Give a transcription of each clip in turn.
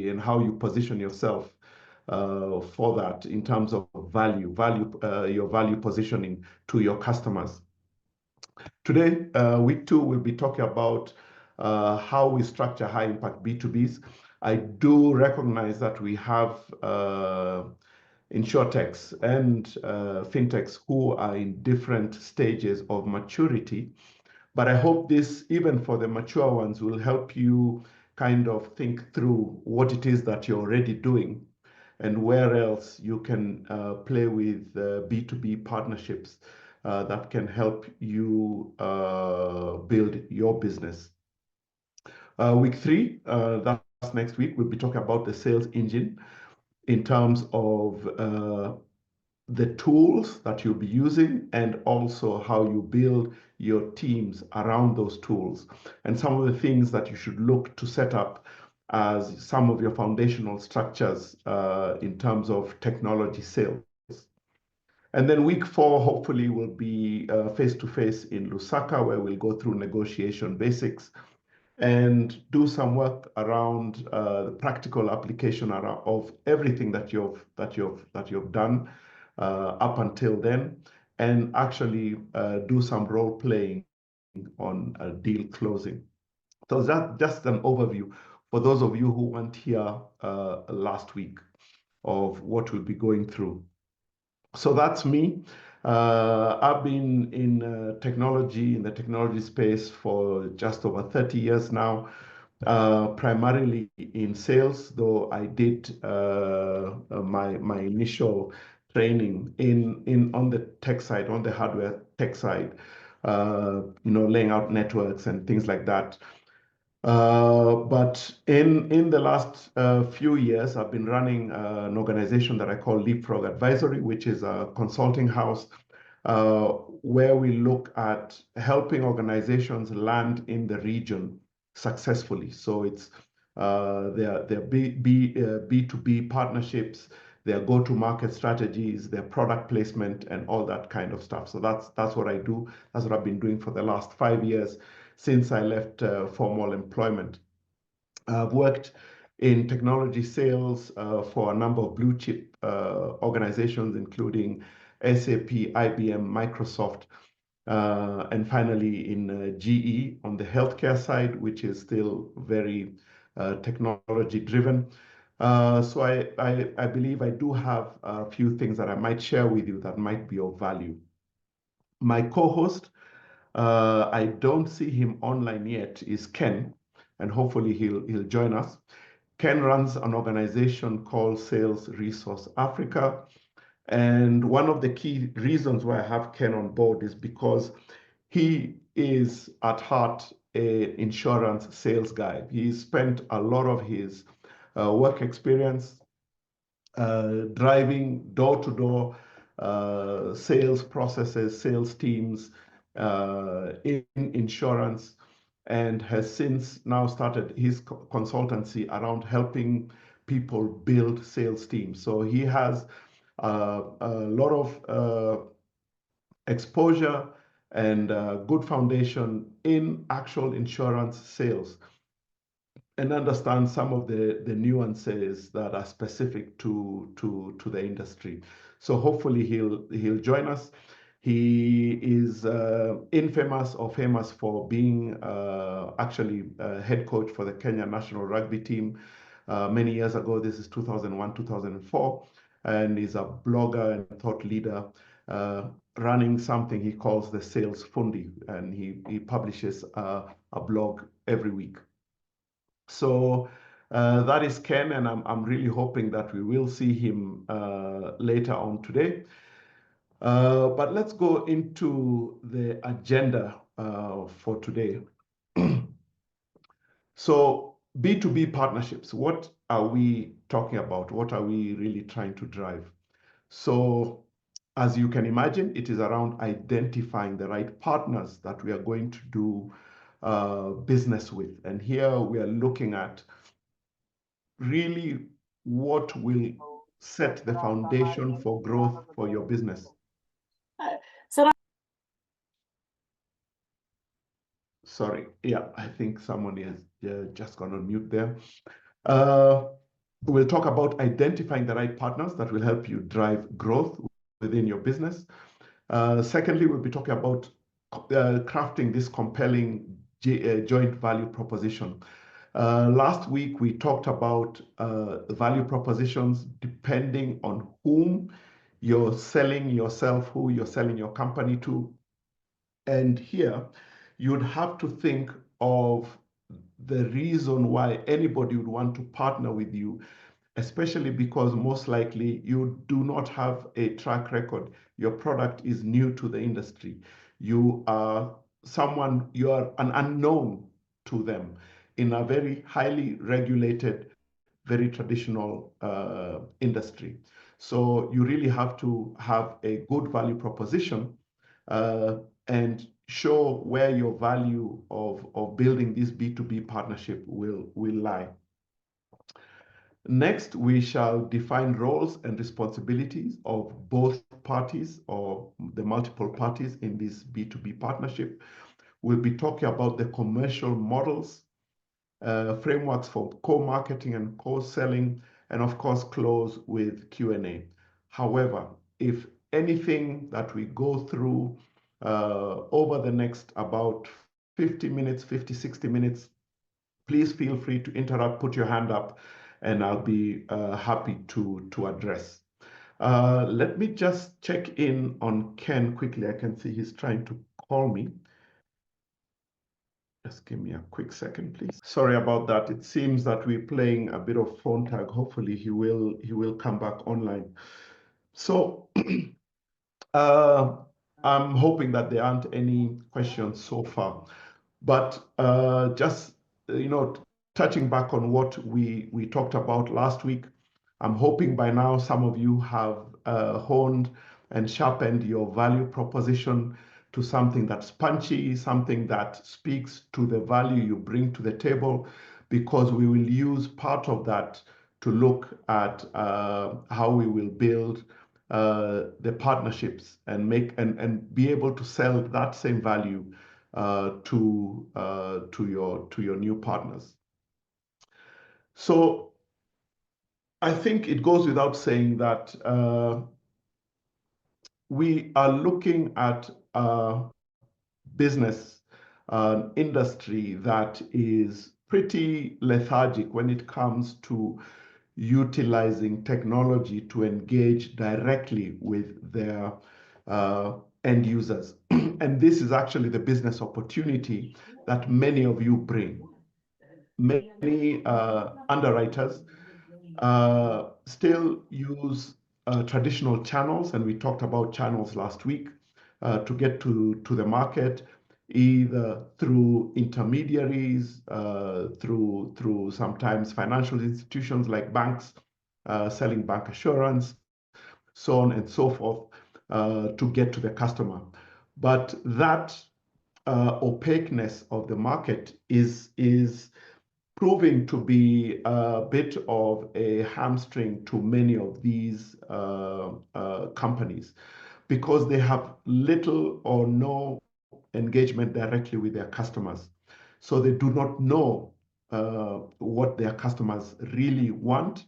and how you position yourself for that in terms of your value positioning to your customers. Today, week 2, we'll be talking about how we structure high impact B2Bs. I do recognize that we have Insurtechs and fintechs who are in different stages of maturity. But I hope this, even for the mature ones, will help you kind of think through what it is that you're already doing and where else you can play with B2B partnerships that can help you build your business. Week 3, that's next week, we'll be talking about the sales engine in terms of the tools that you'll be using and also how you build your teams around those tools and some of the things that you should look to set up as some of your foundational structures in terms of technology sales. And then week 4, hopefully, will be face-to-face in Lusaka, where we'll go through negotiation basics and do some work around the practical application of everything that you've done up until then, and actually do some role playing on deal closing. So that's just an overview for those of you who weren't here last week of what we'll be going through. So that's me. I've been in the technology space for just over 30 years now, primarily in sales, though I did my initial training on the tech side, on the hardware tech side, laying out networks and things like that. But in the last few years, I've been running an organization that I call Leapfrog Advisory, which is a consulting house where we look at helping organizations land in the region successfully. So it's their B2B partnerships, their go-to-market strategies, their product placement, and all that kind of stuff. So that's what I do. That's what I've been doing for the last 5 years since I left formal employment. I've worked in technology sales for a number of blue chip organizations, including SAP, IBM, Microsoft, and finally in GE on the healthcare side, which is still very technology driven. So I believe I do have a few things that I might share with you that might be of value. My co-host, I don't see him online yet, is Ken, and hopefully he'll join us. Ken runs an organization called Sales Resource Africa. And one of the key reasons why I have Ken on board is because he is at heart an insurance sales guy. He spent a lot of his work experience driving door-to-door sales processes, sales teams in insurance, and has since now started his consultancy around helping people build sales teams. So he has a lot of exposure and good foundation in actual insurance sales, and understand some of the nuances that are specific to the industry. So hopefully he'll join us. He is infamous or famous for being actually head coach for the Kenya national rugby team many years ago. This is 2001, 2004, and is a blogger and thought leader running something he calls the Sales Fundi, and he publishes a blog every week. So that is Ken, and I'm really hoping that we will see him later on today. But let's go into the agenda for today. So B2B partnerships, what are we talking about? What are we really trying to drive? So as you can imagine, it is around identifying the right partners that we are going to do business with. And here we are looking at really what will set the foundation for growth for your business. Sorry, yeah, I think someone has just gone on mute there. We'll talk about identifying the right partners that will help you drive growth within your business. Secondly, we'll be talking about crafting this compelling joint value proposition. Last week, we talked about value propositions depending on whom you're selling yourself, who you're selling your company to. And here, you'd have to think of the reason why anybody would want to partner with you, especially because most likely you do not have a track record. Your product is new to the industry. You are you are an unknown to them in a very highly regulated, very traditional industry. So you really have to have a good value proposition uh, and show where your value of building this B2B partnership will lie. Next, we shall define roles and responsibilities of both parties or the multiple parties in this B2B partnership. We'll be talking about the commercial models, frameworks for co-marketing and co-selling, and of course, close with Q&A. However, if anything that we go through over the next about 50 minutes, 50, 60 minutes, please feel free to interrupt, put your hand up, and I'll be happy to address. Let me just check in on Ken quickly. I can see he's trying to call me. Just give me a quick second, please. Sorry about that. It seems that we're playing a bit of phone tag. Hopefully he will come back online. So I'm hoping that there aren't any questions so far. But just touching back on what we talked about last week, I'm hoping by now some of you have honed and sharpened your value proposition to something that's punchy, something that speaks to the value you bring to the table, because we will use part of that to look at how we will build the partnerships and be able to sell that same value to your new partners. So I think it goes without saying that we are looking at a business, an industry that is pretty lethargic when it comes to utilizing technology to engage directly with their end users. And this is actually the business opportunity that many of you bring. Many underwriters still use traditional channels, and we talked about channels last week, to get to the market, either through intermediaries, through sometimes financial institutions like banks, selling bank assurance, so on and so forth, to get to the customer. But that opaqueness of the market is proving to be a bit of a hamstring to many of these companies, because they have little or no engagement directly with their customers. So they do not know what their customers really want.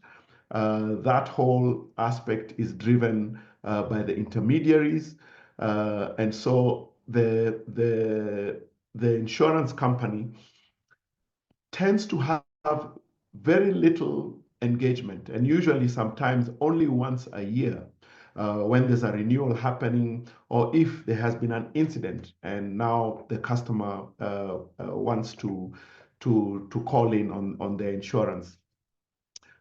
That whole aspect is driven by the intermediaries. And so the insurance company tends to have very little engagement, and usually sometimes only once a year, when there's a renewal happening, or if there has been an incident and now the customer wants to call in on their insurance.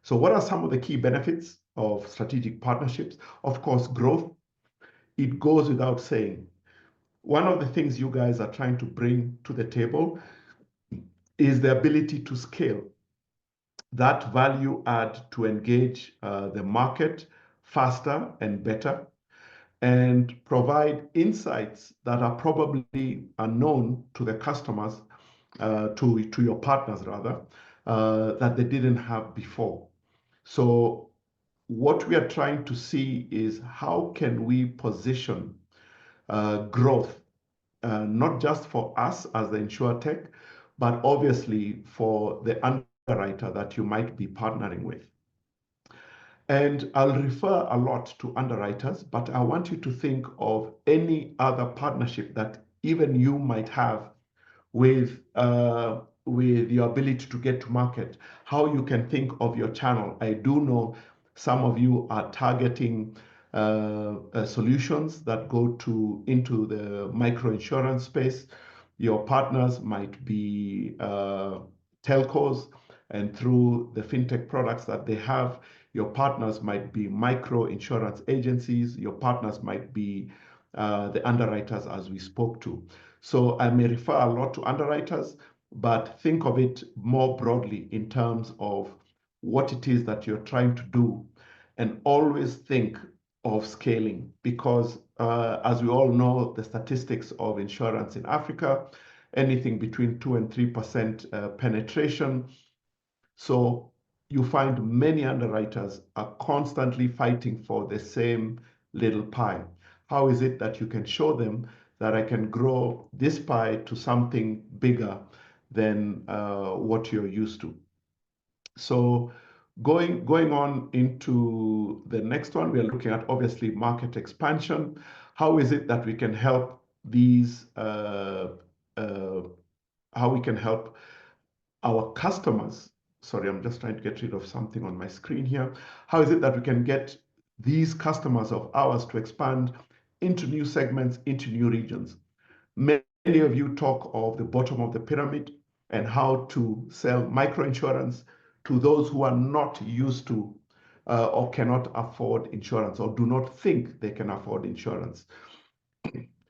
So what are some of the key benefits of strategic partnerships? Of course, growth. It goes without saying. One of the things you guys are trying to bring to the table is the ability to scale. That value add to engage the market faster and better, and provide insights that are probably unknown to the customers, to your partners rather, that they didn't have before. So what we are trying to see is how can we position growth, not just for us as the Insurtech, but obviously for the underwriter that you might be partnering with. And I'll refer a lot to underwriters, but I want you to think of any other partnership that even you might have with your ability to get to market, how you can think of your channel. I do know some of you are targeting solutions that go into the micro insurance space. Your partners might be telcos, and through the fintech products that they have, your partners might be micro insurance agencies. Your partners might be the underwriters, as we spoke to. So I may refer a lot to underwriters, but think of it more broadly in terms of what it is that you're trying to do, and always think of scaling, because as we all know, the statistics of insurance in Africa, anything between 2 and 3% penetration. So you find many underwriters are constantly fighting for the same little pie. How is it that you can show them that I can grow this pie to something bigger than what you're used to? So going on into the next one, we are looking at obviously market expansion. How is it that we can help these, how we can help our customers? Sorry, I'm just trying to get rid of something on my screen here. How is it that we can get these customers of ours to expand into new segments, into new regions? Many of you talk of the bottom of the pyramid and how to sell microinsurance to those who are not used to or cannot afford insurance, or do not think they can afford insurance.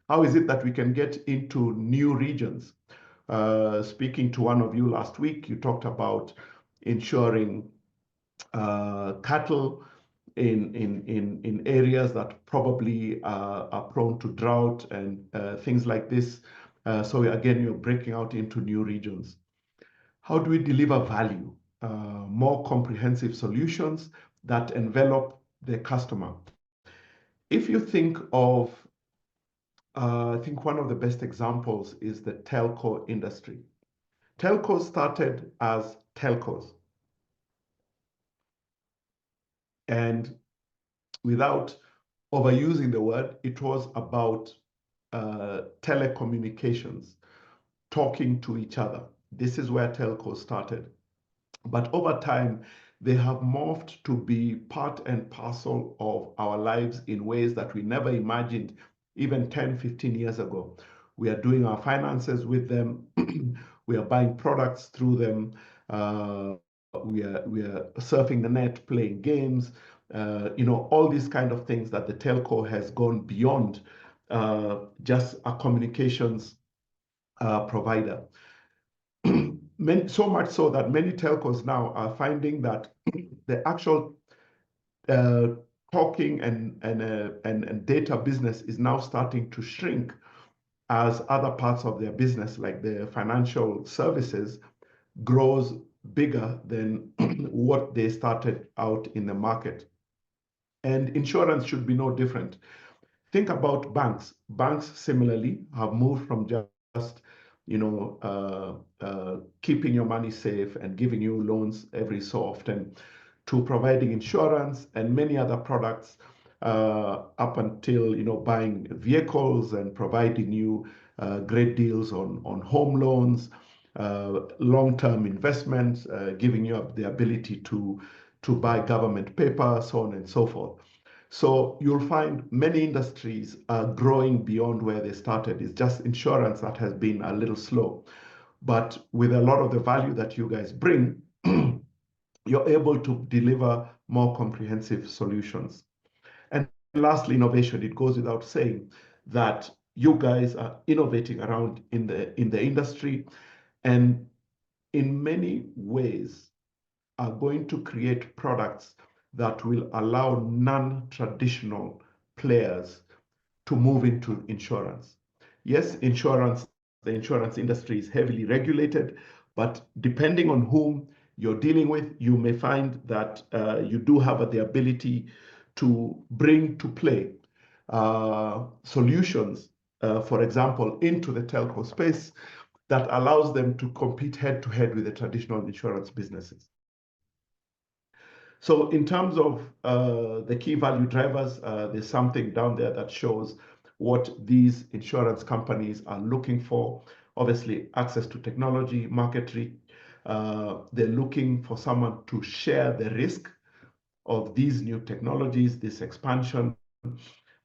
How is it that we can get into new regions? Speaking to one of you last week, you talked about insuring cattle in areas that probably are prone to drought and things like this. So again, you're breaking out into new regions. How do we deliver value? More comprehensive solutions that envelop the customer. If you think of, I think one of the best examples is the telco industry. Telcos started as telcos. And without overusing the word, it was about telecommunications, talking to each other. This is where telcos started. But over time, they have morphed to be part and parcel of our lives in ways that we never imagined even 10, 15 years ago. We are doing our finances with them. We are buying products through them. We are surfing the net, playing games, all these kind of things, that the telco has gone beyond just a communications provider. So much so that many telcos now are finding that the actual talking and data business is now starting to shrink as other parts of their business, like the financial services, grows bigger than what they started out in the market. And insurance should be no different. Think about banks. Banks similarly have moved from just keeping your money safe and giving you loans every so often, to providing insurance and many other products, up until buying vehicles and providing you great deals on home loans, long-term investments, giving you the ability to buy government paper, so on and so forth. So you'll find many industries are growing beyond where they started. It's just insurance that has been a little slow. But with a lot of the value that you guys bring, you're able to deliver more comprehensive solutions. And lastly, innovation. It goes without saying that you guys are innovating around in the industry, and in many ways are going to create products that will allow non-traditional players to move into insurance. Yes, the insurance industry is heavily regulated, but depending on whom you're dealing with, you may find that you do have the ability to bring to play solutions, for example, into the telco space that allows them to compete head to head with the traditional insurance businesses. So in terms of the key value drivers, there's something down there that shows what these insurance companies are looking for. Obviously, access to technology, market reach. They're looking for someone to share the risk of these new technologies, this expansion,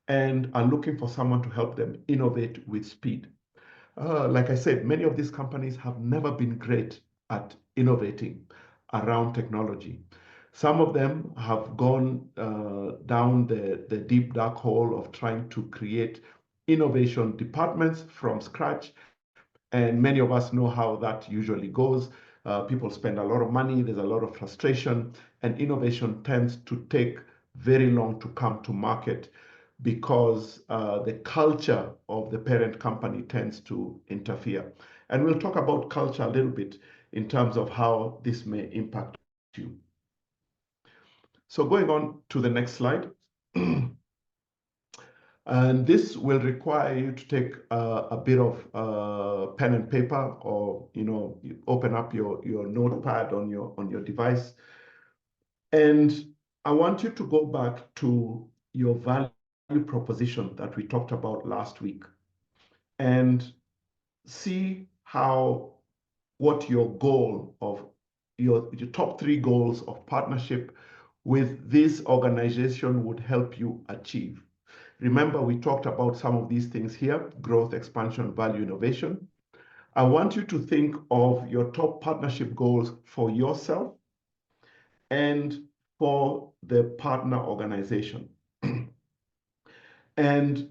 and are looking for someone to help them innovate with speed. Like I said, many of these companies have never been great at innovating around technology. Some of them have gone down the deep dark hole of trying to create innovation departments from scratch. And many of us know how that usually goes. People spend a lot of money, there's a lot of frustration, and innovation tends to take very long to come to market because the culture of the parent company tends to interfere. And we'll talk about culture a little bit in terms of how this may impact you. So going on to the next slide. And this will require you to take a bit of pen and paper, or you open up your notepad on your device. And I want you to go back to your value proposition that we talked about last week and see what your goal of your top 3 goals of partnership with this organization would help you achieve. Remember, we talked about some of these things here: growth, expansion, value, innovation. I want you to think of your top partnership goals for yourself and for the partner organization. And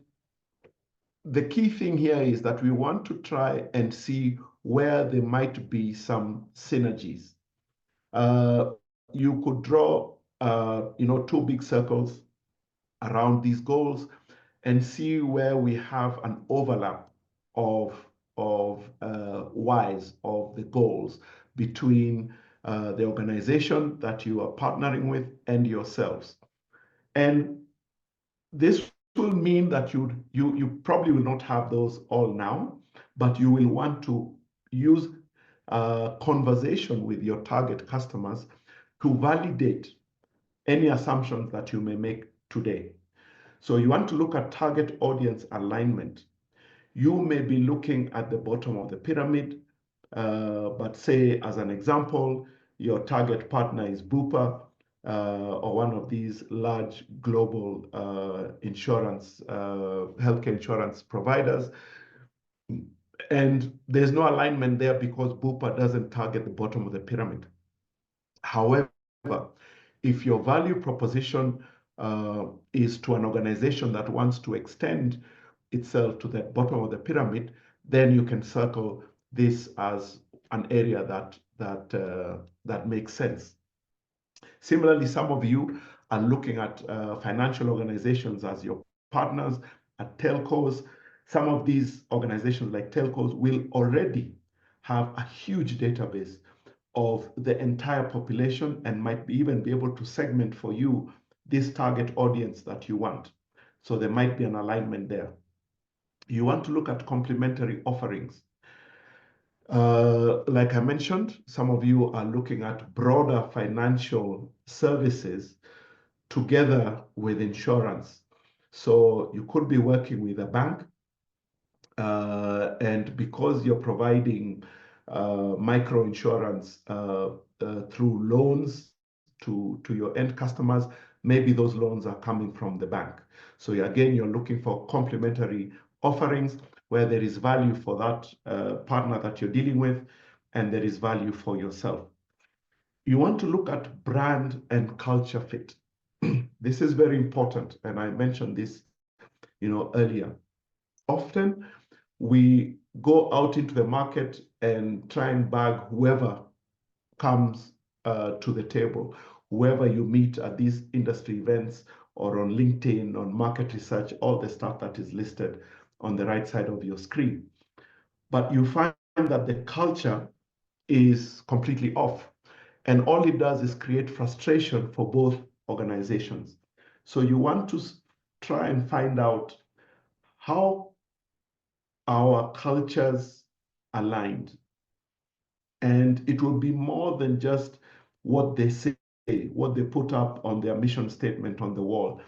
the key thing here is that we want to try and see where there might be some synergies. You could draw, 2 big circles around these goals and see where we have an overlap of whys of the goals between the organization that you are partnering with and yourselves. And this will mean that you probably will not have those all now, but you will want to use conversation with your target customers to validate any assumptions that you may make today. So you want to look at target audience alignment. You may be looking at the bottom of the pyramid, but say, as an example, your target partner is Bupa, or one of these large global healthcare insurance providers. And there's no alignment there because Bupa doesn't target the bottom of the pyramid. However, if your value proposition is to an organization that wants to extend itself to the bottom of the pyramid, then you can circle this as an area that makes sense. Similarly, some of you are looking at financial organizations as your partners, at telcos. Some of these organizations like telcos will already have a huge database of the entire population and might even be able to segment for you this target audience that you want. So there might be an alignment there. You want to look at complementary offerings. Like I mentioned, some of you are looking at broader financial services together with insurance. So you could be working with a bank, and because you're providing micro insurance through loans to your end customers, maybe those loans are coming from the bank. So again, you're looking for complementary offerings where there is value for that partner that you're dealing with, and there is value for yourself. You want to look at brand and culture fit. This is very important, and I mentioned this, earlier. Often we go out into the market and try and bag whoever comes to the table, whoever you meet at these industry events or on LinkedIn, on market research, all the stuff that is listed on the right side of your screen. But you find that the culture is completely off, and all it does is create frustration for both organizations. So you want to try and find out how our cultures aligned. And it will be more than just what they say what they put up on their mission statement on the wall.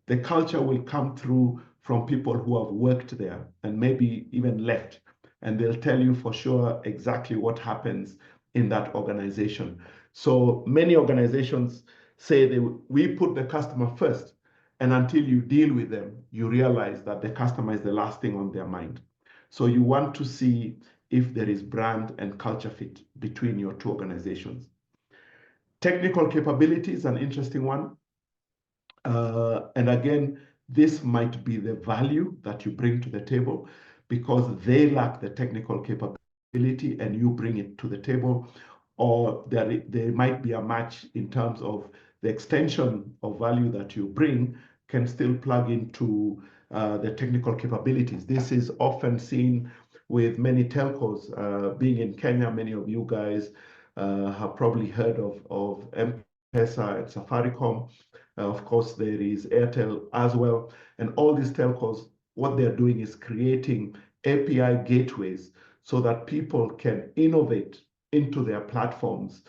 The culture will come through from people who have worked there and maybe even left, and they'll tell you for sure exactly what happens in that organization. So many organizations say we put the customer first, and until you deal with them, you realize that the customer is the last thing on their mind. So you want to see if there is brand and culture fit between your two organizations. Technical capability is an interesting one. And again, this might be the value that you bring to the table because they lack the technical capability and you bring it to the table. Or there might be a match in terms of the extension of value that you bring can still plug into the technical capabilities. This is often seen with many telcos. Being in Kenya, many of you guys have probably heard of M-Pesa and Safaricom. Of course, there is Airtel as well. And all these telcos, what they're doing is creating API gateways so that people can innovate into their platforms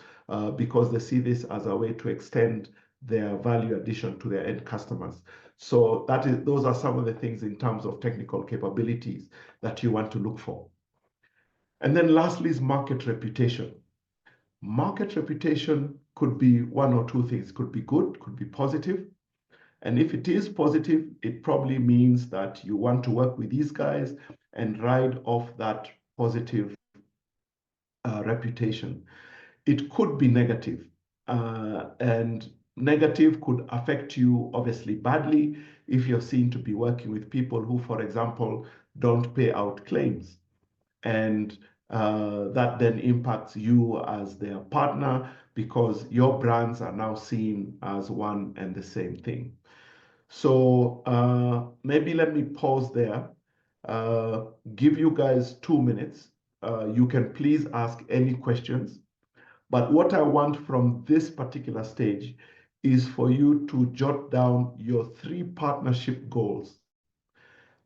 because they see this as a way to extend their value addition to their end customers. So those are some of the things in terms of technical capabilities that you want to look for. And then lastly is market reputation. Market reputation could be one or two things. It could be good, could be positive. And if it is positive, it probably means that you want to work with these guys and ride off that positive reputation. It could be negative, and negative could affect you obviously badly if you're seen to be working with people who, for example, don't pay out claims. And that then impacts you as their partner because your brands are now seen as one and the same thing. So maybe let me pause there, give you guys 2 minutes. You can please ask any questions. But what I want from this particular stage is for you to jot down your 3 partnership goals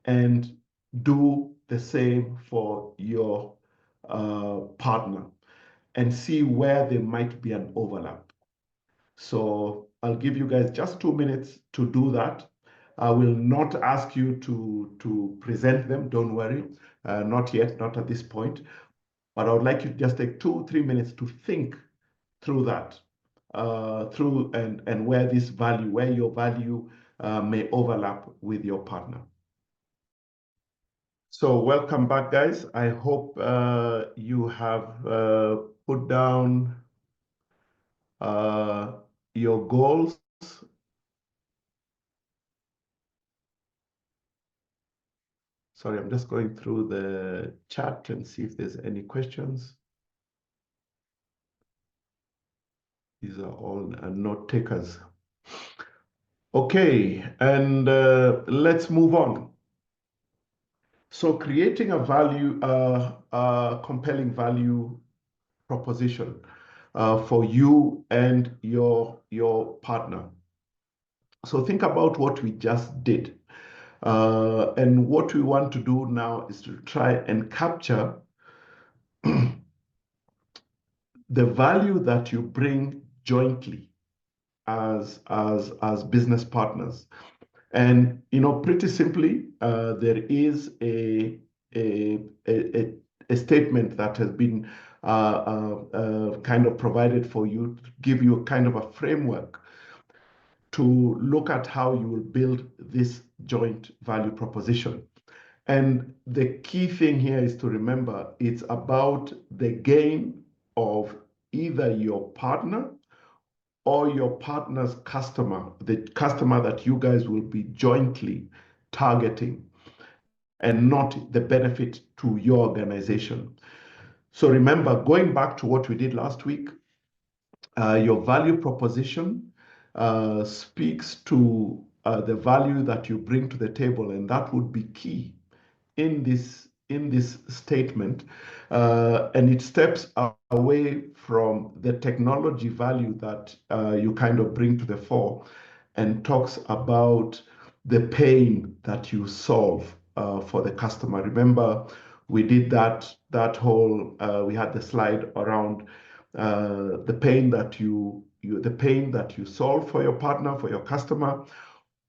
and do the same for your partner and see where there might be an overlap. So I'll give you guys just 2 minutes to do that. I will not ask you to present them, don't worry, not yet, not at this point. But I would like you to just take 2-3 minutes to think through that, and where your value may overlap with your partner. So welcome back, guys. I hope you have put down your goals. Sorry, I'm just going through the chat and see if there's any questions. These are all note takers. Okay, and let's move on. So creating a compelling value proposition for you and your partner. So think about what we just did. And what we want to do now is to try and capture the value that you bring jointly as business partners. And pretty simply, there is a statement that has been kind of provided for you to give you a kind of a framework to look at how you will build this joint value proposition. And the key thing here is to remember it's about the gain of either your partner or your partner's customer, the customer that you guys will be jointly targeting, and not the benefit to your organization. So remember, going back to what we did last week, your value proposition speaks to the value that you bring to the table, and that would be key in this statement, and it steps away from the technology value that you kind of bring to the fore and talks about the pain that you solve for the customer. Remember, we did that whole, we had the slide around the pain that you the pain that you solve for your partner, for your customer,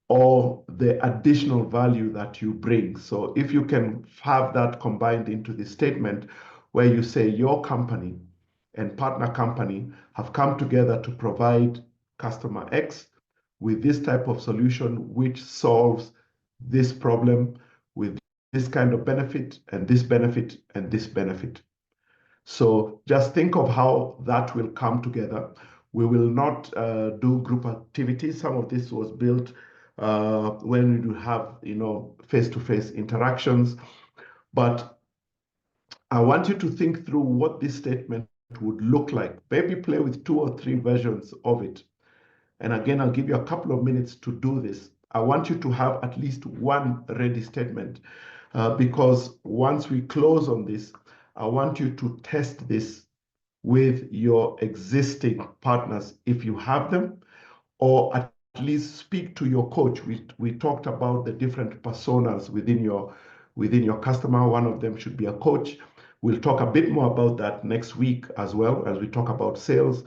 or the additional value that you bring. So if you can have that combined into the statement where you say your company and partner company have come together to provide customer X with this type of solution which solves this problem with this kind of benefit and this benefit and this benefit. So just think of how that will come together. We will not do group activities. Some of this was built when we do have, face-to-face interactions. But I want you to think through what this statement would look like. Maybe play with 2 or 3 versions of it. And again, I'll give you a couple of minutes to do this. I want you to have at least one ready statement because once we close on this, I want you to test this with your existing partners if you have them, or at least speak to your coach. We talked about the different personas within your customer. One of them should be a coach. We'll talk a bit more about that next week as well as we talk about sales.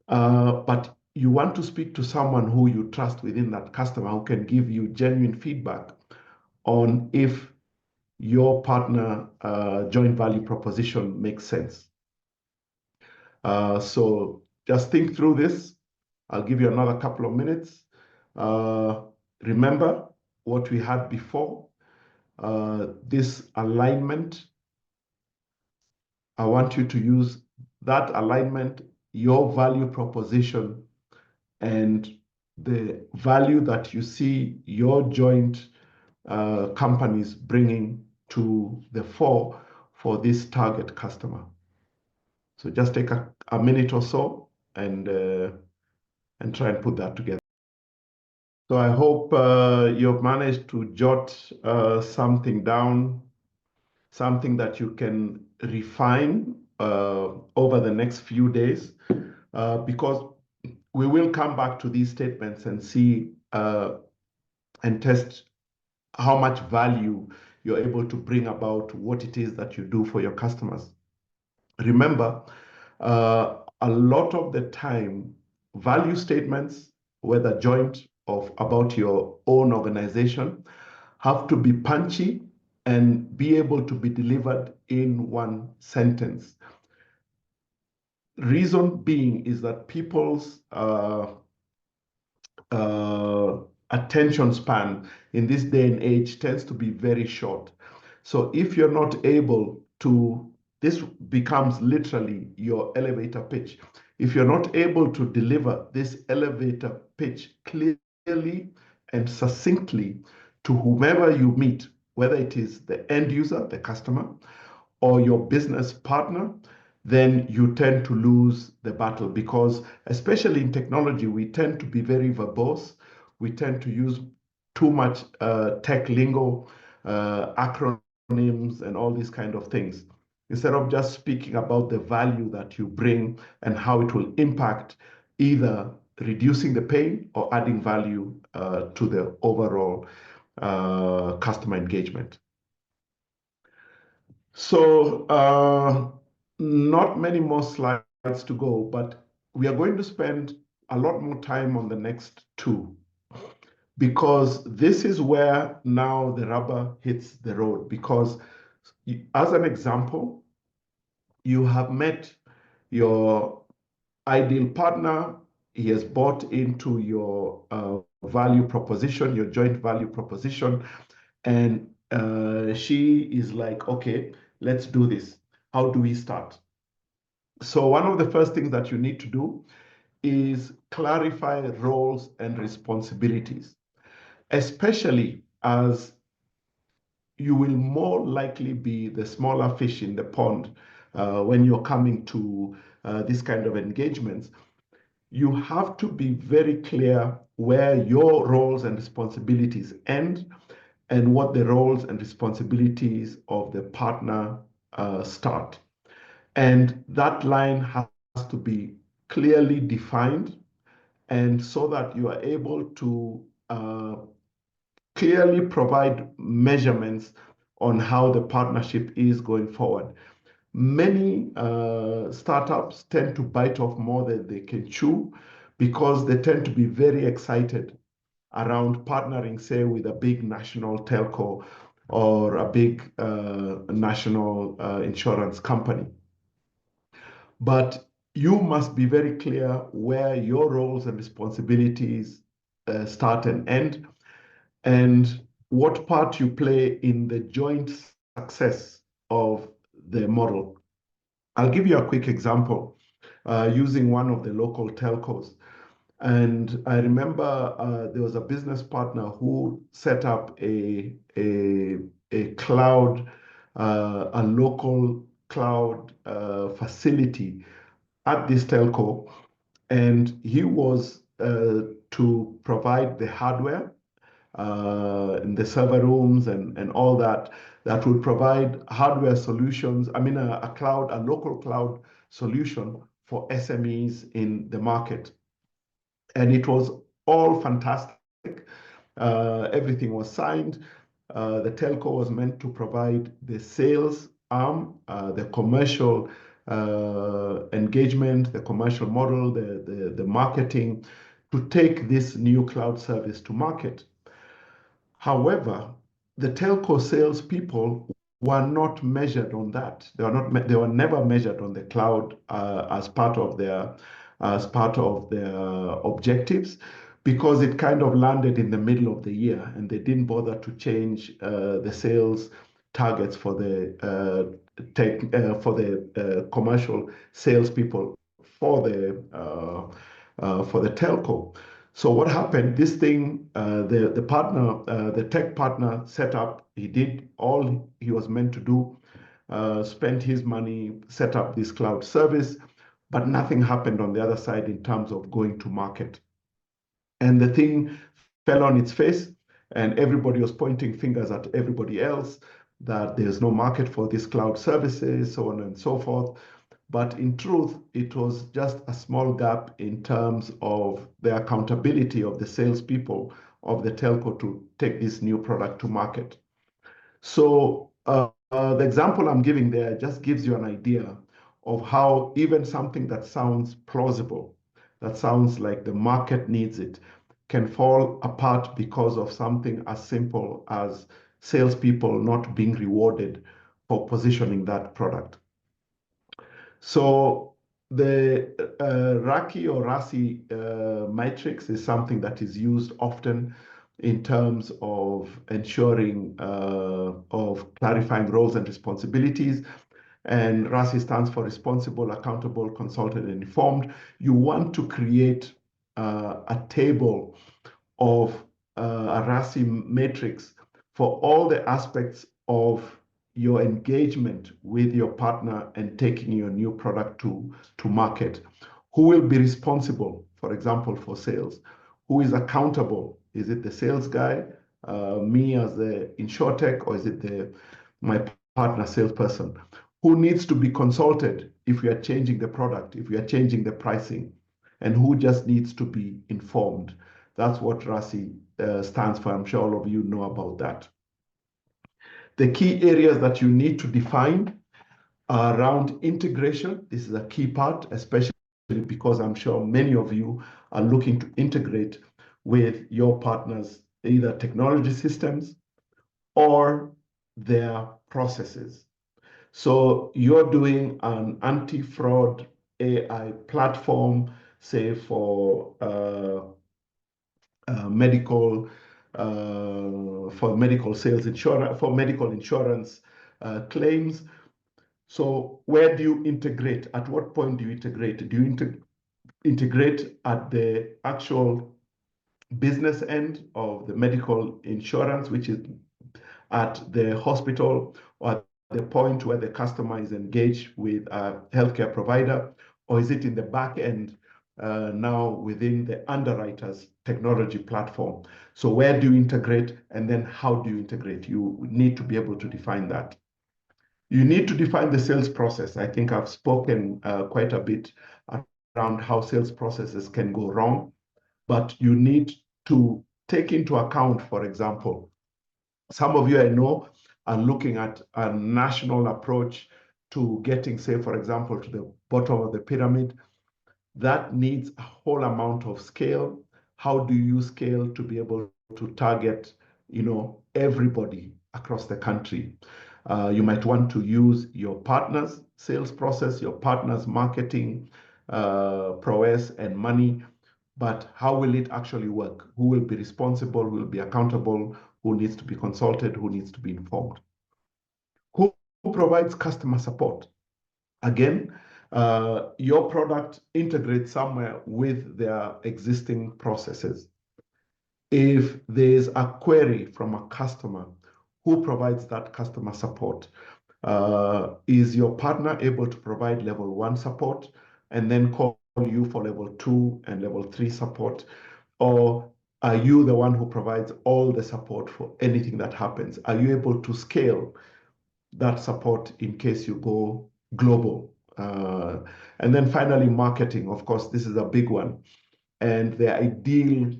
But you want to speak to someone who you trust within that customer who can give you genuine feedback on if your partner joint value proposition makes sense. So just think through this. I'll give you another couple of minutes. Remember what we had before, this alignment. I want you to use that alignment, your value proposition, and the value that you see your joint companies bringing to the fore for this target customer. So just take a minute or so and try and put that together. So I hope you've managed to jot something down, something that you can refine over the next few days, because we will come back to these statements and see and test how much value you're able to bring about what it is that you do for your customers. Remember, a lot of the time, value statements, whether joint or about your own organization, have to be punchy and be able to be delivered in one sentence. Reason being is that people's attention span in this day and age tends to be very short. So if you're not able to, this becomes literally your elevator pitch. If you're not able to deliver this elevator pitch clearly and succinctly to whomever you meet, whether it is the end user, the customer, or your business partner, then you tend to lose the battle, because especially in technology, we tend to be very verbose. We tend to use too much tech lingo, acronyms, and all these kind of things, instead of just speaking about the value that you bring and how it will impact either reducing the pain or adding value to the overall customer engagement. So not many more slides to go, but we are going to spend a lot more time on the next 2, because this is where now the rubber hits the road. Because as an example, you have met your ideal partner. He has bought into your value proposition, your joint value proposition, and she is like, okay, let's do this. How do we start? So one of the first things that you need to do is clarify roles and responsibilities, especially as you will more likely be the smaller fish in the pond when you're coming to this kind of engagements. You have to be very clear where your roles and responsibilities end and what the roles and responsibilities of the partner start. And that line has to be clearly defined, and so that you are able to clearly provide measurements on how the partnership is going forward. Many startups tend to bite off more than they can chew, because they tend to be very excited around partnering, say, with a big national telco or a big national insurance company. But you must be very clear where your roles and responsibilities start and end, and what part you play in the joint success of the model. I'll give you a quick example using one of the local telcos. And I remember there was a business partner who set up a cloud, a local cloud facility at this telco, and he was to provide the hardware in the server rooms and all that, that would provide hardware solutions. I mean, a local cloud solution for SMEs in the market. And it was all fantastic. Everything was signed. The telco was meant to provide the sales arm, the commercial engagement, the commercial model, the marketing to take this new cloud service to market. However, the telco salespeople were not measured on that. They were never measured on the cloud as part of their objectives, because it kind of landed in the middle of the year and they didn't bother to change the sales targets for the commercial salespeople for the telco. So what happened? This thing, the tech partner set up. He did all he was meant to do, spent his money, set up this cloud service, but nothing happened on the other side in terms of going to market. And the thing fell on its face, and everybody was pointing fingers at everybody else that there's no market for these cloud services, so on and so forth. But in truth, it was just a small gap in terms of the accountability of the salespeople of the telco to take this new product to market. So the example I'm giving there just gives you an idea of how even something that sounds plausible, that sounds like the market needs it, can fall apart because of something as simple as salespeople not being rewarded for positioning that product. So the RACI or RACI matrix is something that is used often in terms of ensuring, of clarifying roles and responsibilities. And RACI stands for responsible, accountable, consulted, and informed. You want to create a table of a RACI matrix for all the aspects of your engagement with your partner and taking your new product to market. Who will be responsible, for example, for sales? Who is accountable? Is it the sales guy, me as the Insurtech, or is it my partner salesperson? Who needs to be consulted if we are changing the product, if we are changing the pricing, and who just needs to be informed? That's what RACI stands for. I'm sure all of you know about that. The key areas that you need to define are around integration. This is a key part, especially because I'm sure many of you are looking to integrate with your partners, either technology systems or their processes. So you're doing an anti-fraud AI platform, say for medical sales insurance, for medical insurance claims. So where do you integrate? At what point do you integrate? Do you integrate at the actual business end of the medical insurance, which is at the hospital, or at the point where the customer is engaged with a healthcare provider, or is it in the back end now within the underwriter's technology platform? So where do you integrate, and then how do you integrate? You need to be able to define that. You need to define the sales process. I think I've spoken quite a bit around how sales processes can go wrong, but you need to take into account, for example, some of you I know are looking at a national approach to getting, say, for example, to the bottom of the pyramid. that needs a whole amount of scale. How do you scale to be able to target, everybody across the country? You might want to use your partner's sales process, your partner's marketing prowess and money, but how will it actually work? Who will be responsible? Who will be accountable? Who needs to be consulted? Who needs to be informed? Who provides customer support? Again, your product integrates somewhere with their existing processes. If there's a query from a customer, who provides that customer support? Is your partner able to provide level 1 support and then call you for level 2 and level 3 support? Or are you the one who provides all the support for anything that happens? Are you able to scale that support in case you go global? And then finally, marketing. Of course, this is a big one. And the ideal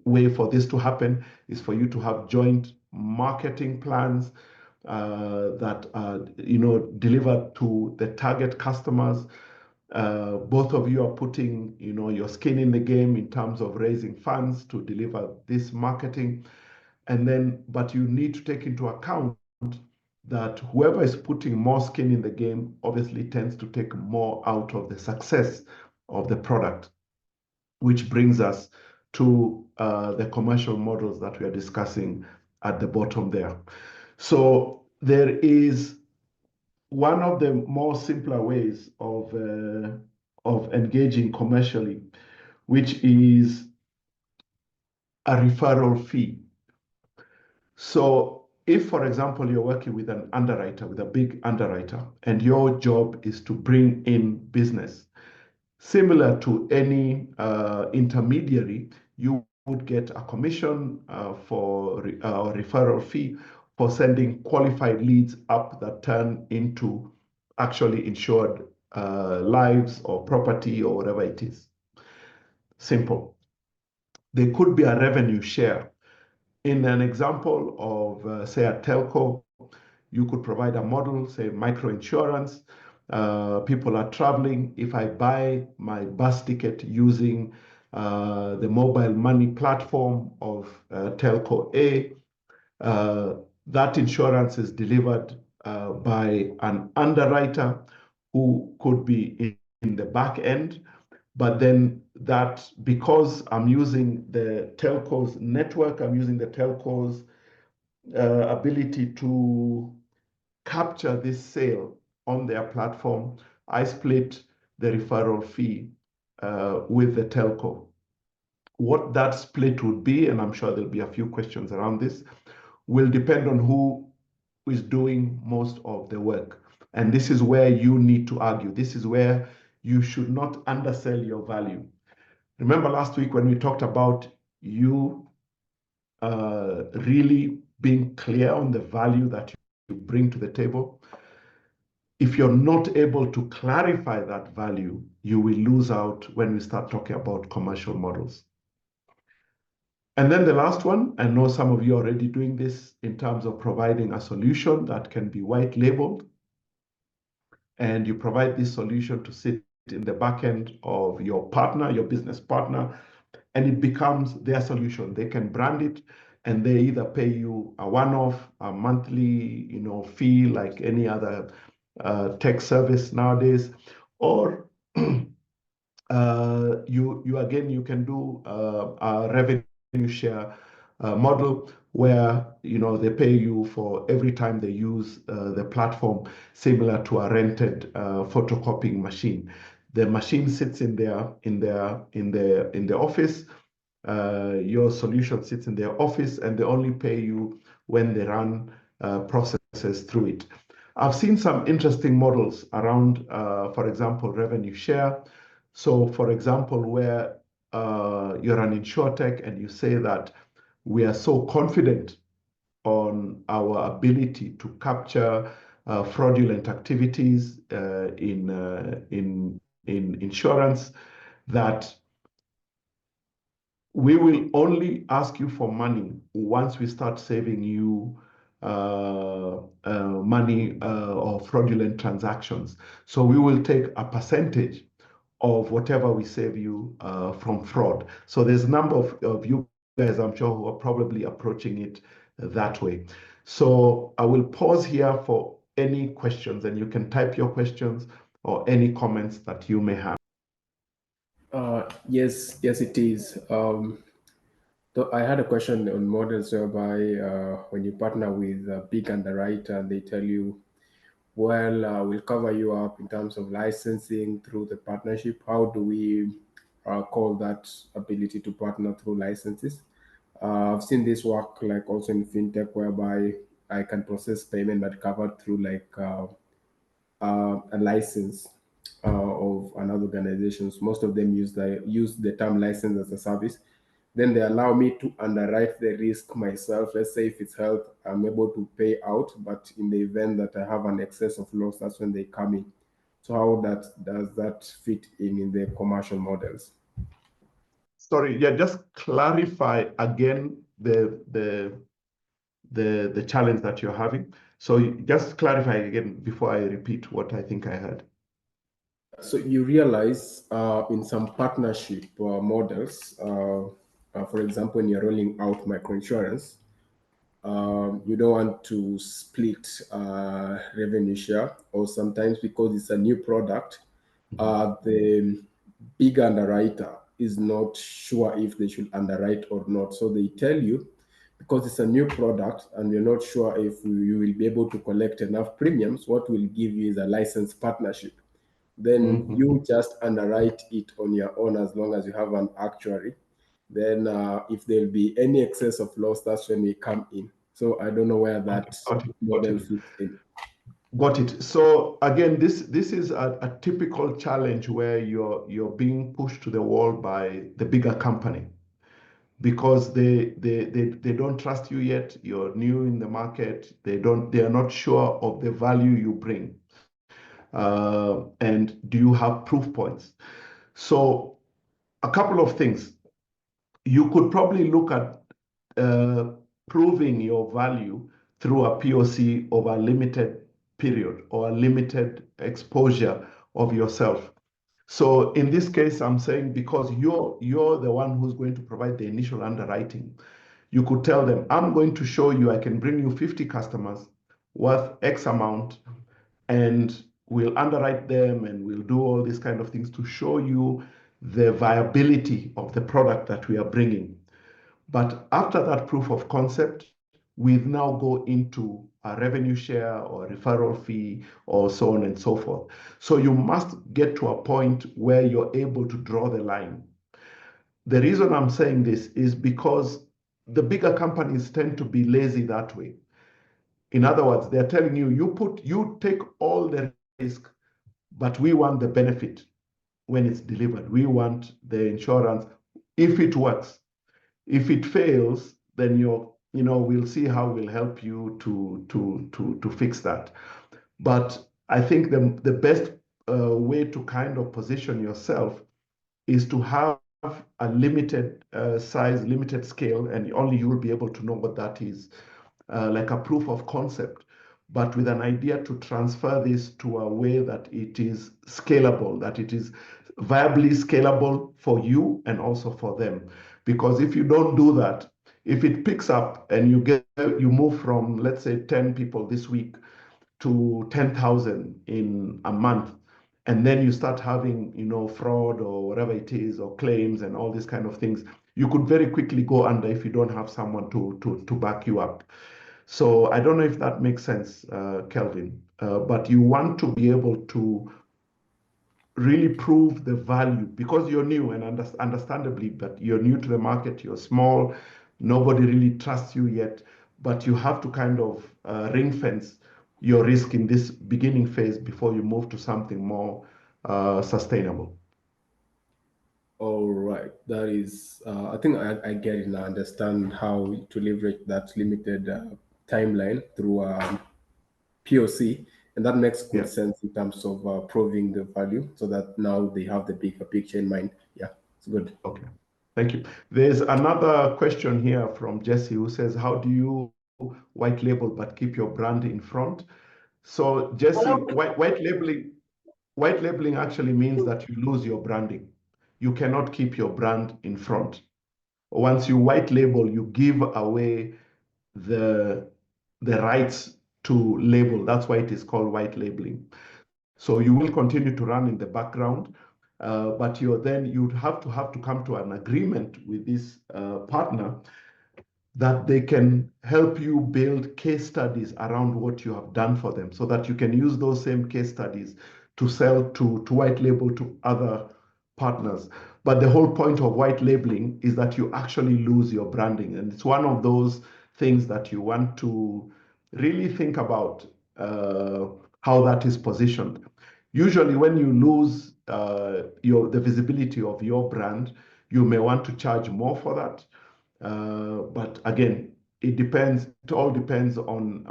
way for this to happen is for you to have joint marketing plans that are, delivered to the target customers. Both of you are putting, your skin in the game in terms of raising funds to deliver this marketing. But you need to take into account that whoever is putting more skin in the game obviously tends to take more out of the success of the product, which brings us to the commercial models that we are discussing at the bottom there. So there is one of the more simpler ways of engaging commercially, which is a referral fee. So if, for example, you're working with an underwriter, with a big underwriter, and your job is to bring in business, similar to any intermediary, you would get a commission for a referral fee for sending qualified leads up that turn into actually insured lives or property or whatever it is. Simple. There could be a revenue share. In an example of, say, a telco, you could provide a model, say microinsurance. People are traveling. If I buy my bus ticket using the mobile money platform of telco A, that insurance is delivered by an underwriter who could be in the back end. But then that, because I'm using the telco's network, I'm using the telco's ability to capture this sale on their platform, I split the referral fee with the telco. What that split would be, and I'm sure there'll be a few questions around this, will depend on who is doing most of the work. And this is where you need to argue. This is where you should not undersell your value. Remember last week when we talked about you really being clear on the value that you bring to the table? If you're not able to clarify that value, you will lose out when we start talking about commercial models. And then the last one, I know some of you are already doing this in terms of providing a solution that can be white labeled. And you provide this solution to sit in the back end of your partner, your business partner, and it becomes their solution. They can brand it, and they either pay you a one-off, a monthly, fee like any other tech service nowadays, or you can do a revenue share model where they pay you for every time they use the platform, similar to a rented photocopying machine. The machine sits in the office. Your solution sits in their office, and they only pay you when they run processes through it. I've seen some interesting models around, for example, revenue share. So, for example, where you're an Insurtech and you say that we are so confident on our ability to capture fraudulent activities in insurance, that we will only ask you for money once we start saving you money or fraudulent transactions. So we will take a percentage of whatever we save you from fraud. So there's a number of you guys, I'm sure, who are probably approaching it that way. So I will pause here for any questions, and you can type your questions or any comments that you may have. Yes, it is. So I had a question on models whereby when you partner with a big underwriter and they tell you, well, we'll cover you up in terms of licensing through the partnership. How do we call that ability to partner through licenses? I've seen this work like also in fintech whereby I can process payment but covered through like a license of another organizations. Most of them use the term license as a service. Then they allow me to underwrite the risk myself. Let's say if it's health, I'm able to pay out, but in the event that I have an excess of loss, that's when they come in. So how that does that fit in the commercial models? Sorry, yeah, just clarify again the challenge that you're having. So just clarify again before I repeat what I think I heard. So you realize in some partnership models, for example, when you're rolling out microinsurance, you don't want to split revenue share, or sometimes because it's a new product, Mhm. the big underwriter is not sure if they should underwrite or not. So they tell you, because it's a new product and you're not sure if you will be able to collect enough premiums, what we'll give you is a license partnership. Then Mhm. you just underwrite it on your own as long as you have an actuary. Then if there'll be any excess of loss, that's when we come in. So I don't know where Okay, that got it, got model it, fits in. got it. So again, this is a typical challenge where you're being pushed to the wall by the bigger company because they don't trust you yet. You're new in the market. They are not sure of the value you bring. And do you have proof points? So a couple of things. You could probably look at uh, proving your value through a POC of a limited period or a limited exposure of yourself. So in this case, I'm saying because you're the one who's going to provide the initial underwriting, you could tell them, I'm going to show you I can bring you 50 customers worth X amount, and we'll underwrite them and we'll do all these kind of things to show you the viability of the product that we are bringing. But after that proof of concept, we now go into a revenue share or referral fee or so on and so forth. So you must get to a point where you're able to draw the line. The reason I'm saying this is because the bigger companies tend to be lazy that way. In other words, they're telling you, you take all the risk, but we want the benefit when it's delivered. We want the insurance if it works. If it fails, then we'll see how we'll help you to fix that. But I think the best way to kind of position yourself is to have a limited size, limited scale, and only you will be able to know what that is, like a proof of concept, but with an idea to transfer this to a way that it is scalable, that it is viably scalable for you and also for them. Because if you don't do that, if it picks up and you move from, let's say, 10 people this week to 10,000 in a month, and then you start having, fraud or whatever it is, or claims and all these kind of things, you could very quickly go under if you don't have someone to back you up. So I don't know if that makes sense, Kelvin, but you want to be able to really prove the value because you're new and understandably, but you're new to the market, you're small, nobody really trusts you yet, but you have to kind of ring fence your risk in this beginning phase before you move to something more sustainable. All right, that is, I think I get it now. Understand how to leverage that limited timeline through POC, and that makes good Yeah. sense in terms of proving the value, so that now they have the bigger picture in mind. Yeah, it's good. Okay. Thank you. There's another question here from Jesse who says, how do you white label but keep your brand in front. So Jesse, white labeling actually means that you lose your branding. You cannot keep your brand in front. Once you white label, you give away the rights to label. That's why it is called white labeling. So you will continue to run in the background, but you'd have to come to an agreement with this partner that they can help you build case studies around what you have done for them so that you can use those same case studies to sell to white label to other partners. But the whole point of white labeling is that you actually lose your branding. And it's one of those things that you want to really think about how that is positioned. Usually when you lose the visibility of your brand, you may want to charge more for that. But again, it depends. It all depends on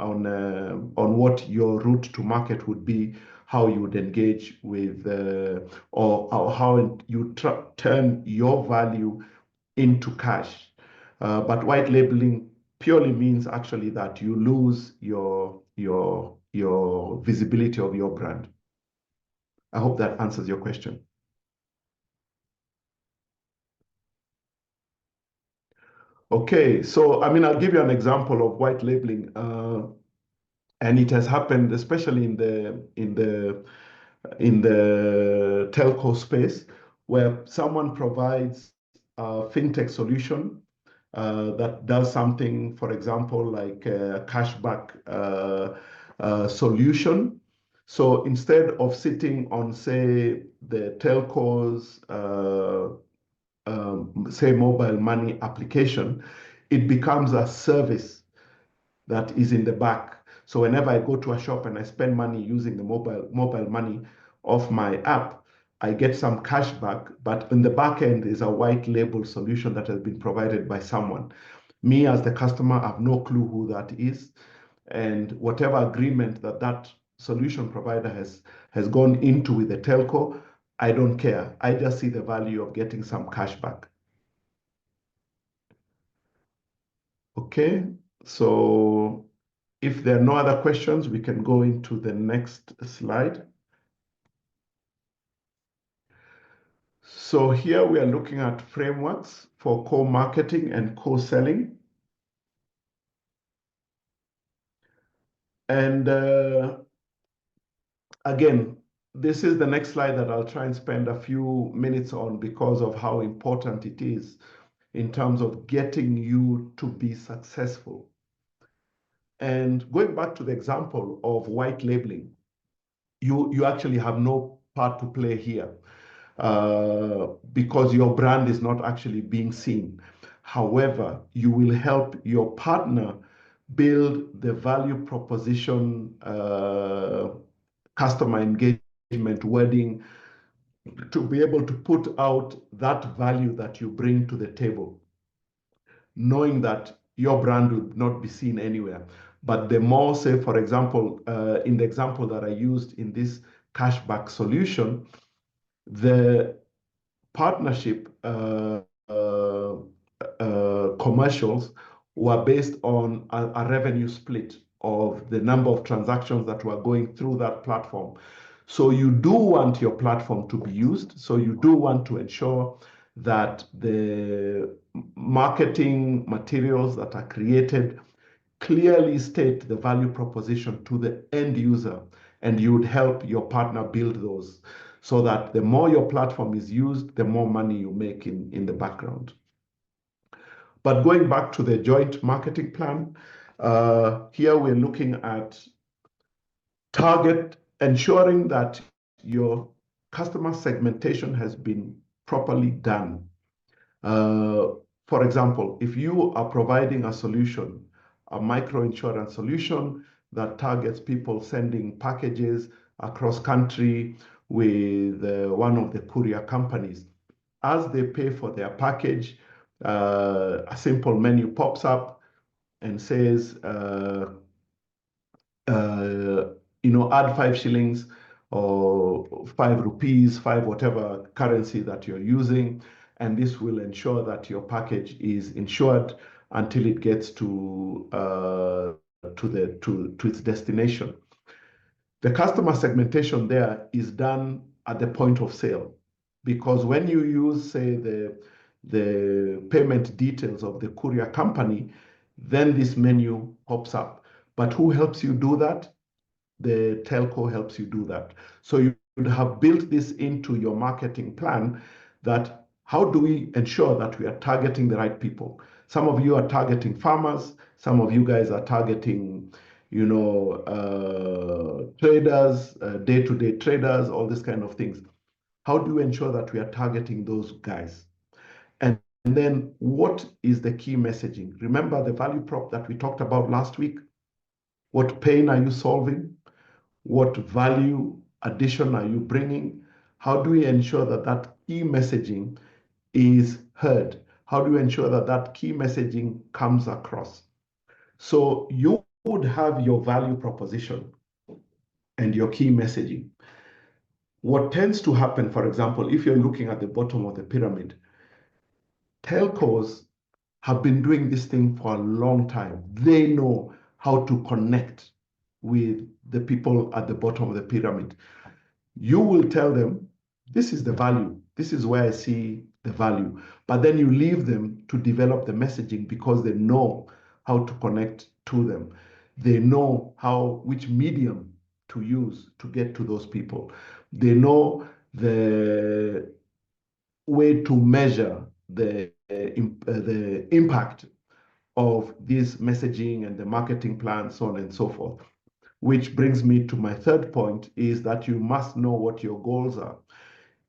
what your route to market would be, how you would engage with, or how you turn your value into cash. But white labeling purely means actually that you lose your visibility of your brand. I hope that answers your question. Okay, so I mean, I'll give you an example of white labeling. And it has happened, especially in the telco space, where someone provides a fintech solution that does something, for example, like a cashback solution. So instead of sitting on, say, the telco's say mobile money application, it becomes a service that is in the back. So whenever I go to a shop and I spend money using the mobile money of my app, I get some cash back, but in the back end is a white label solution that has been provided by someone. Me as the customer, I have no clue who that is. And whatever agreement that solution provider has gone into with the telco, I don't care. I just see the value of getting some cash back. Okay, so if there are no other questions, we can go into the next slide. So here we are looking at frameworks for co-marketing and co-selling. And again, this is the next slide that I'll try and spend a few minutes on because of how important it is in terms of getting you to be successful. And going back to the example of white labeling, you actually have no part to play here. Because your brand is not actually being seen. However, you will help your partner build the value proposition, customer engagement wording to be able to put out that value that you bring to the table, knowing that your brand will not be seen anywhere. But the more, say, for example, in the example that I used in this cashback solution, the partnership commercials were based on a revenue split of the number of transactions that were going through that platform. So you do want your platform to be used. So you do want to ensure that the marketing materials that are created clearly state the value proposition to the end user, and you would help your partner build those so that the more your platform is used, the more money you make in the background. But going back to the joint marketing plan, here we're looking at ensuring that your customer segmentation has been properly done. For example, if you are providing a solution, a micro insurance solution that targets people sending packages across country with one of the courier companies, as they pay for their package, a simple menu pops up and says, add 5 shillings or 5 rupees, 5 whatever currency that you're using, and this will ensure that your package is insured until it gets to its destination. The customer segmentation there is done at the point of sale, because when you use, say, the payment details of the courier company, then this menu pops up. But who helps you do that? The telco helps you do that. So you would have built this into your marketing plan, that how do we ensure that we are targeting the right people? Some of you are targeting farmers, some of you guys are targeting, traders, day-to-day traders, all these kind of things. How do we ensure that we are targeting those guys? And then what is the key messaging? Remember the value prop that we talked about last week? What pain are you solving? What value addition are you bringing? How do we ensure that that key messaging is heard? How do we ensure that that key messaging comes across? So you would have your value proposition and your key messaging. What tends to happen, for example, if you're looking at the bottom of the pyramid, telcos have been doing this thing for a long time. They know how to connect with the people at the bottom of the pyramid. You will tell them, this is the value. This is where I see the value. But then you leave them to develop the messaging, because they know how to connect to them. They know which medium to use to get to those people. They know the way to measure the impact of this messaging and the marketing plan, so on and so forth. Which brings me to my third point, is that you must know what your goals are.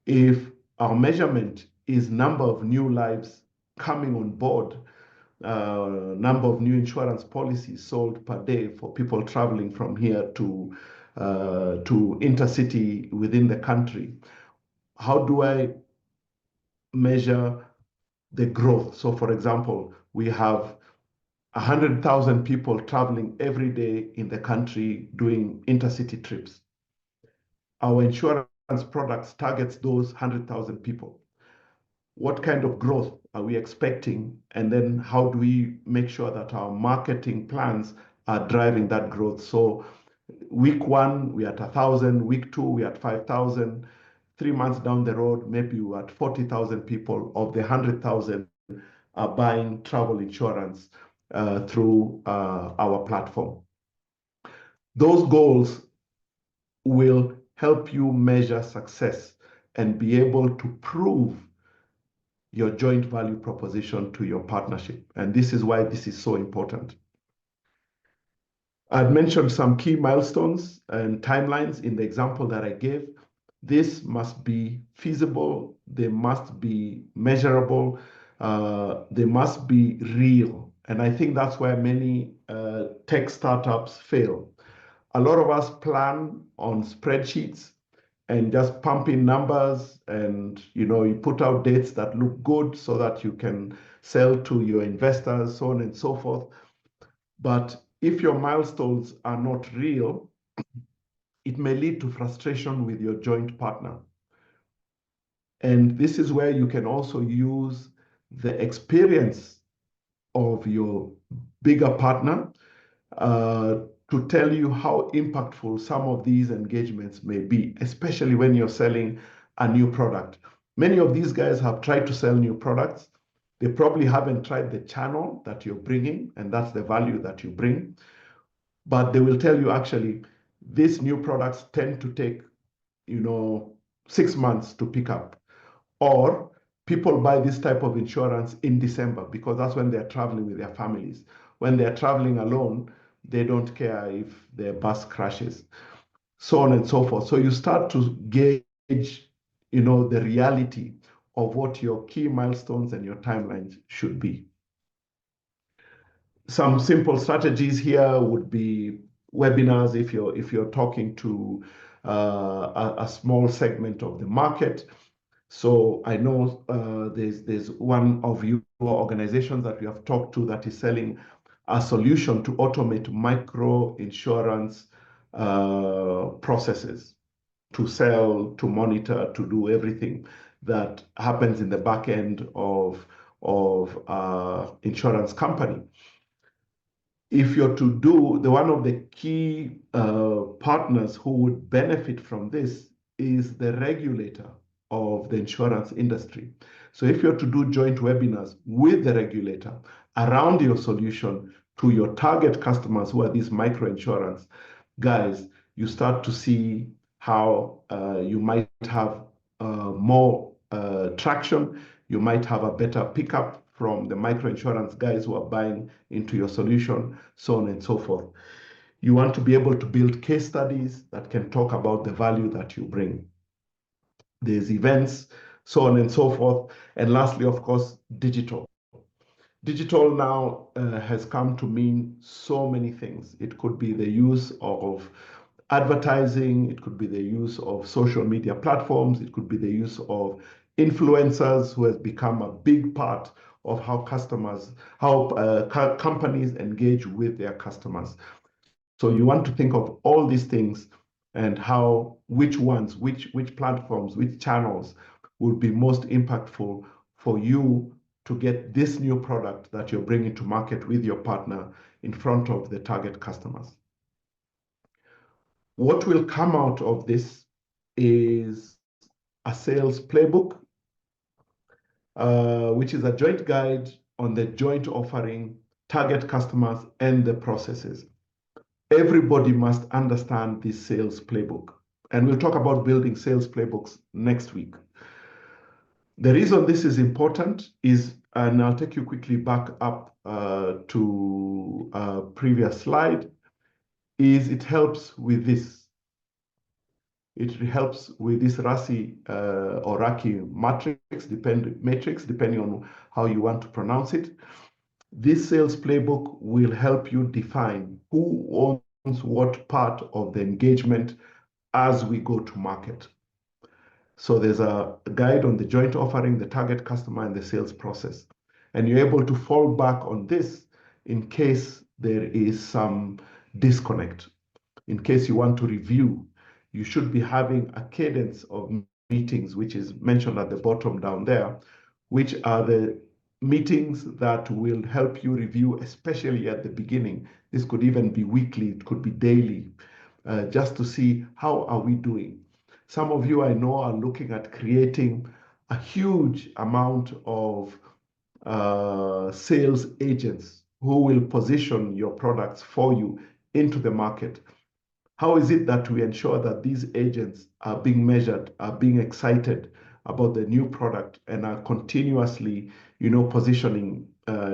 If our measurement is number of new lives coming on board, number of new insurance policies sold per day for people traveling from here to intercity within the country, how do I measure the growth? So for example, we have 100,000 people traveling every day in the country doing intercity trips. Our insurance products targets those 100,000 people. What kind of growth are we expecting? And then how do we make sure that our marketing plans are driving that growth? So week 1, we're at 1,000. Week 2, we're at 5,000. 3 months down the road, maybe we're at 40,000 people. Of the 100,000 are buying travel insurance through our platform. Those goals will help you measure success and be able to prove your joint value proposition to your partnership. And this is why this is so important. I've mentioned some key milestones and timelines in the example that I gave. This must be feasible, they must be measurable, they must be real. And I think that's where many tech startups fail. A lot of us plan on spreadsheets and just pump in numbers, and you put out dates that look good so that you can sell to your investors, so on and so forth. But if your milestones are not real, it may lead to frustration with your joint partner. And this is where you can also use the experience of your bigger partner to tell you how impactful some of these engagements may be, especially when you're selling a new product. Many of these guys have tried to sell new products. They probably haven't tried the channel that you're bringing, and that's the value that you bring. But they will tell you, actually, these new products tend to take, 6 months to pick up. Or people buy this type of insurance in December, because that's when they're traveling with their families. When they're traveling alone, they don't care if their bus crashes, so on and so forth. So you start to gauge, the reality of what your key milestones and your timelines should be. Some simple strategies here would be webinars if you're talking to a small segment of the market. So I know there's one of your organizations that we have talked to that is selling a solution to automate micro insurance processes, to sell, to monitor, to do everything that happens in the back end of of insurance company. If you're to do one of the key partners who would benefit from this is the regulator of the insurance industry. So if you're to do joint webinars with the regulator around your solution to your target customers, who are these micro insurance guys, you start to see how you might have more traction. You might have a better pickup from the microinsurance guys who are buying into your solution, so on and so forth. You want to be able to build case studies that can talk about the value that you bring. There's events, so on and so forth. And lastly, of course, digital. Digital now has come to mean so many things. It could be the use of advertising, it could be the use of social media platforms, it could be the use of influencers, who has become a big part of how companies engage with their customers. So you want to think of all these things and which platforms, which channels would be most impactful for you to get this new product that you're bringing to market with your partner in front of the target customers. What will come out of this is a sales playbook, which is a joint guide on the joint offering, target customers, and the processes. Everybody must understand this sales playbook. And we'll talk about building sales playbooks next week. The reason this is important is, and I'll take you quickly back up to a previous slide, is it helps with this. It helps with this RASI or RACI matrix, depending on how you want to pronounce it. This sales playbook will help you define who owns what part of the engagement as we go to market. So there's a guide on the joint offering, the target customer, and the sales process. And you're able to fall back on this in case there is some disconnect. In case you want to review, you should be having a cadence of meetings, which is mentioned at the bottom down there, which are the meetings that will help you review, especially at the beginning. This could even be weekly, it could be daily, just to see how are we doing. Some of you I know are looking at creating a huge amount of sales agents who will position your products for you into the market. How is it that we ensure that these agents are being measured, are being excited about the new product, and are continuously, positioning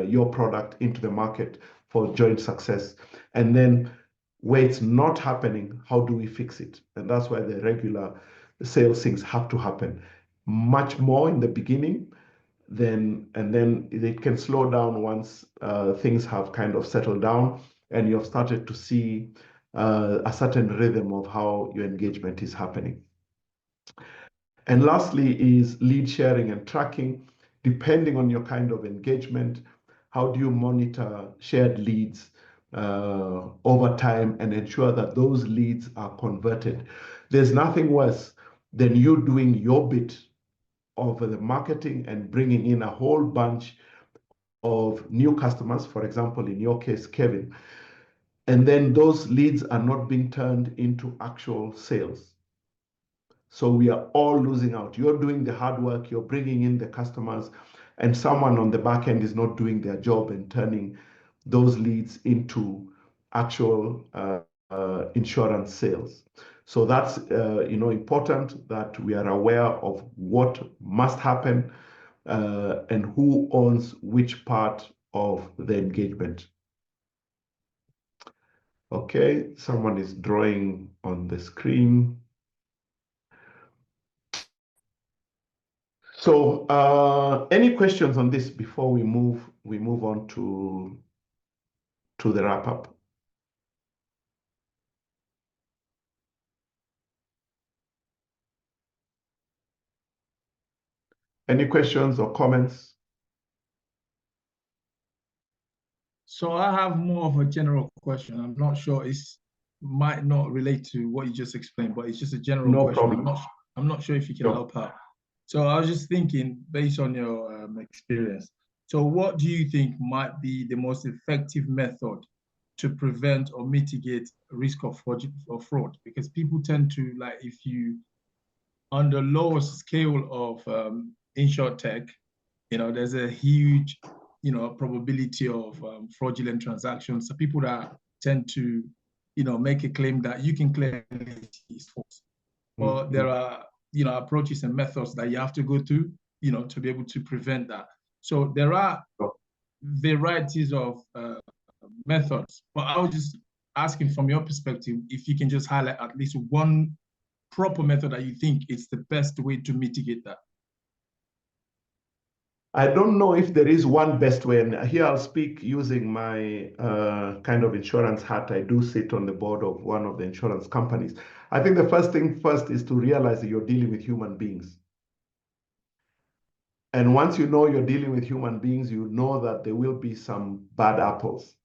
your product into the market for joint success? And then where it's not happening, how do we fix it? And that's why the regular sales things have to happen much more in the beginning, and then it can slow down once things have kind of settled down and you've started to see a certain rhythm of how your engagement is happening. And lastly is lead sharing and tracking. Depending on your kind of engagement, how do you monitor shared leads over time and ensure that those leads are converted? There's nothing worse than you doing your bit of the marketing and bringing in a whole bunch of new customers, for example, in your case, Kevin, and then those leads are not being turned into actual sales. So we are all losing out. You're doing the hard work, you're bringing in the customers, and someone on the back end is not doing their job and turning those leads into actual insurance sales. So that's important that we are aware of what must happen and who owns which part of the engagement. Okay, someone is drawing on the screen. So any questions on this before we move on to the wrap up? Any questions or comments? So I have more of a general question. I'm not sure, it might not relate to what you just explained, but it's just a general question. Problem. I'm not sure if you can help out. So I was just thinking, based on your experience, So what do you think might be the most effective method to prevent or mitigate risk of fraud? Because people tend to, like, if you, on the lowest scale of Insurtech, there's a huge, probability of fraudulent transactions. So people that tend to, make a claim that you can clearly is false. But there are, approaches and methods that you have to go through, to be able to prevent that. So there are varieties of methods, but I was just asking from your perspective, if you can just highlight at least one proper method that you think is the best way to mitigate that. I don't know if there is one best way, and here I'll speak using my kind of insurance hat. I do sit on the board of one of the insurance companies. I think the first thing first is to realize that you're dealing with human beings. And once you know you're dealing with human beings, you know that there will be some bad apples.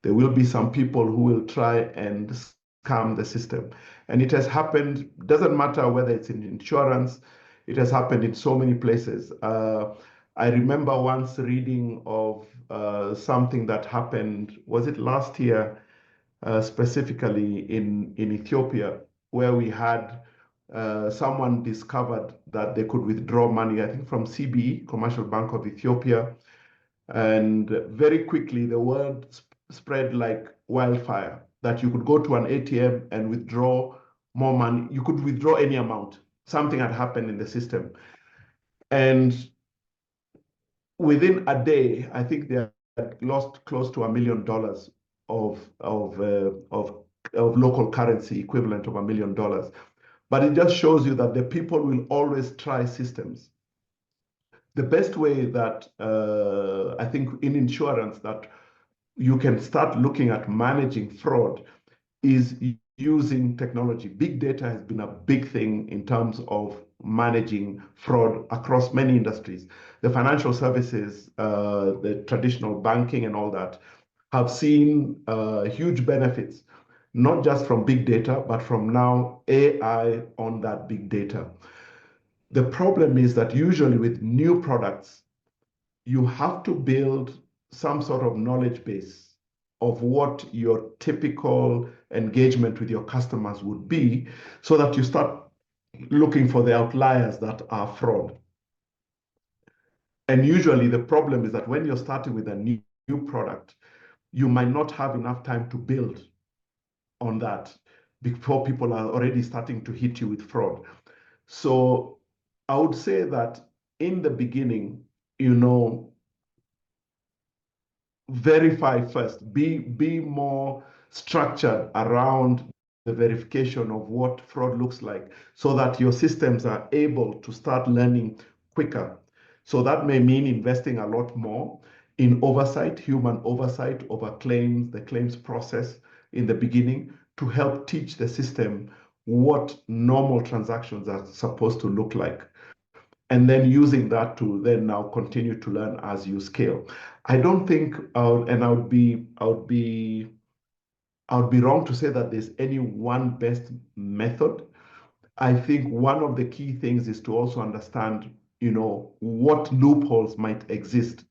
There will be some people who will try and scam the system. And it has happened, doesn't matter whether it's in insurance, it has happened in so many places. I remember once reading of something that happened, was it last year, specifically in Ethiopia, where we had someone discovered that they could withdraw money, I think from CBE, Commercial Bank of Ethiopia. And very quickly, the word spread like wildfire that you could go to an ATM and withdraw more money. You could withdraw any amount. Something had happened in the system. And within a day, I think they had lost close to $1 million of local currency, equivalent of $1 million. But it just shows you that the people will always try systems. The best way that I think in insurance that you can start looking at managing fraud is using technology. Big data has been a big thing in terms of managing fraud across many industries. The financial services, the traditional banking and all that have seen huge benefits, not just from big data, but from now AI on that big data. The problem is that usually with new products, you have to build some sort of knowledge base of what your typical engagement with your customers would be so that you start looking for the outliers that are fraud. And usually the problem is that when you're starting with a new product, you might not have enough time to build on that before people are already starting to hit you with fraud. So I would say that in the beginning, verify first, be more structured around the verification of what fraud looks like so that your systems are able to start learning quicker. So that may mean investing a lot more in oversight, human oversight over claims, the claims process in the beginning to help teach the system what normal transactions are supposed to look like. And then using that to then now continue to learn as you scale. I don't think, and I would be wrong to say that there's any one best method. I think one of the key things is to also understand, what loopholes might exist.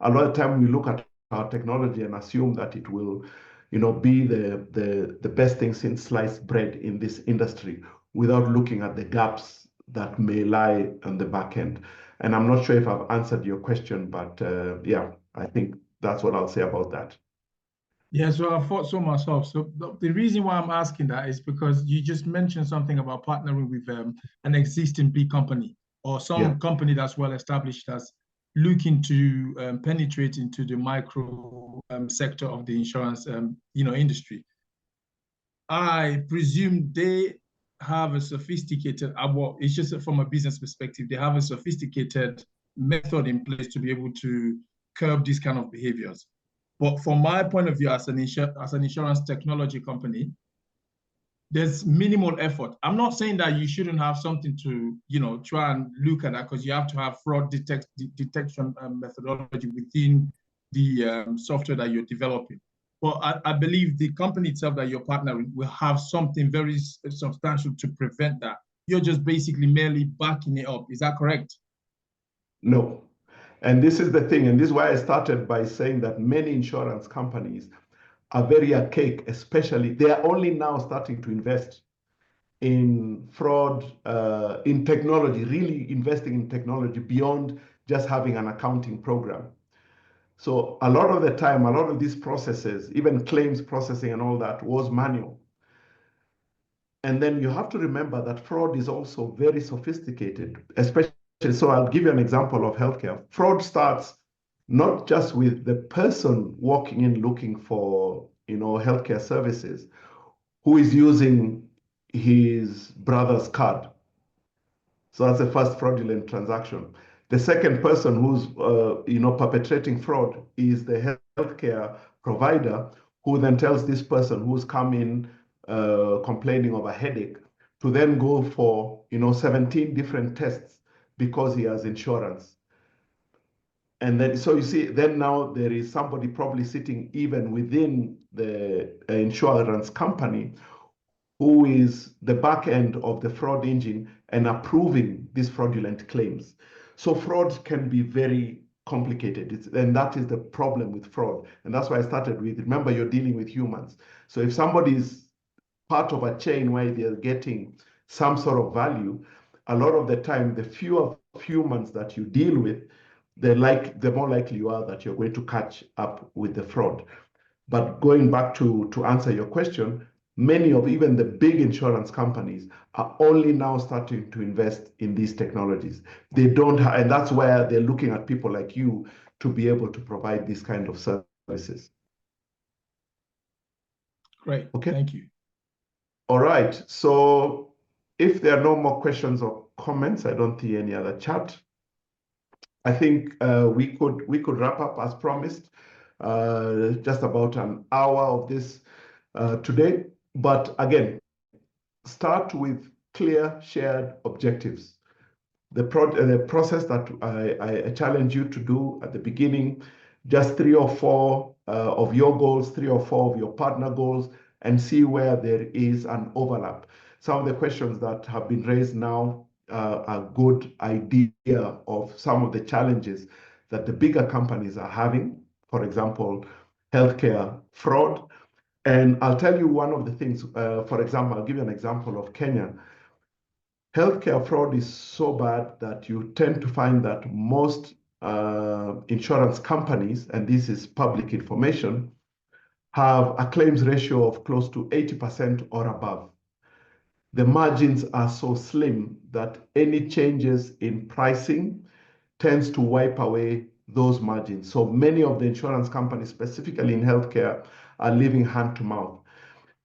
A lot of time we look at our technology and assume that it will, be the best thing since sliced bread in this industry without looking at the gaps that may lie on the back end. And I'm not sure if I've answered your question, but yeah, I think that's what I'll say about that. Yeah, so I thought so myself. So the reason why I'm asking that is because you just mentioned something about partnering with an existing big company or some company that's well established that's looking to penetrate into the micro sector of the insurance industry. I presume they have a sophisticated, well, it's just from a business perspective, they have a sophisticated method in place to be able to curb these kind of behaviors. But from my point of view, as an insurance technology company, there's minimal effort. I'm not saying that you shouldn't have something to, try and look at that because you have to have fraud detection methodology within the software that you're developing. But I believe the company itself that you're partnering will have something very substantial to prevent that. You're just basically merely backing it up. Is that correct? No. And this is the thing, and this is why I started by saying that many insurance companies are very archaic, especially they are only now starting to invest in fraud, in technology, really investing in technology beyond just having an accounting program. So a lot of the time, a lot of these processes, even claims processing and all that, was manual. And then you have to remember that fraud is also very sophisticated, especially, so I'll give you an example of healthcare. Fraud starts not just with the person walking in looking for, healthcare services, who is using his brother's card. So that's the first fraudulent transaction. The second person who's, perpetrating fraud is the healthcare provider, who then tells this person who's come in complaining of a headache to then go for, 17 different tests because he has insurance. And then, so you see, then now there is somebody probably sitting even within the insurance company who is the back end of the fraud engine and approving these fraudulent claims. So fraud can be very complicated. And that is the problem with fraud. And that's why I started with, remember, you're dealing with humans. So if somebody is part of a chain where they're getting some sort of value, a lot of the time, the fewer humans that you deal with, the more likely you are that you're going to catch up with the fraud. But going back to answer your question, many of even the big insurance companies are only now starting to invest in these technologies. They don't, and that's where they're looking at people like you to be able to provide these kind of services. Great. Okay. Thank you. All right. So if there are no more questions or comments, I don't see any other chat. I think we could wrap up as promised. Just about an hour of this today. But again, start with clear shared objectives. The process that I challenge you to do at the beginning, just 3 or 4 of your goals, 3 or 4 of your partner goals, and see where there is an overlap. Some of the questions that have been raised now are a good idea of some of the challenges that the bigger companies are having. For example, healthcare fraud. And I'll tell you one of the things, for example, I'll give you an example of Kenya. Healthcare fraud is so bad that you tend to find that most insurance companies, and this is public information, have a claims ratio of close to 80% or above. The margins are so slim that any changes in pricing tends to wipe away those margins. So many of the insurance companies, specifically in healthcare, are living hand to mouth.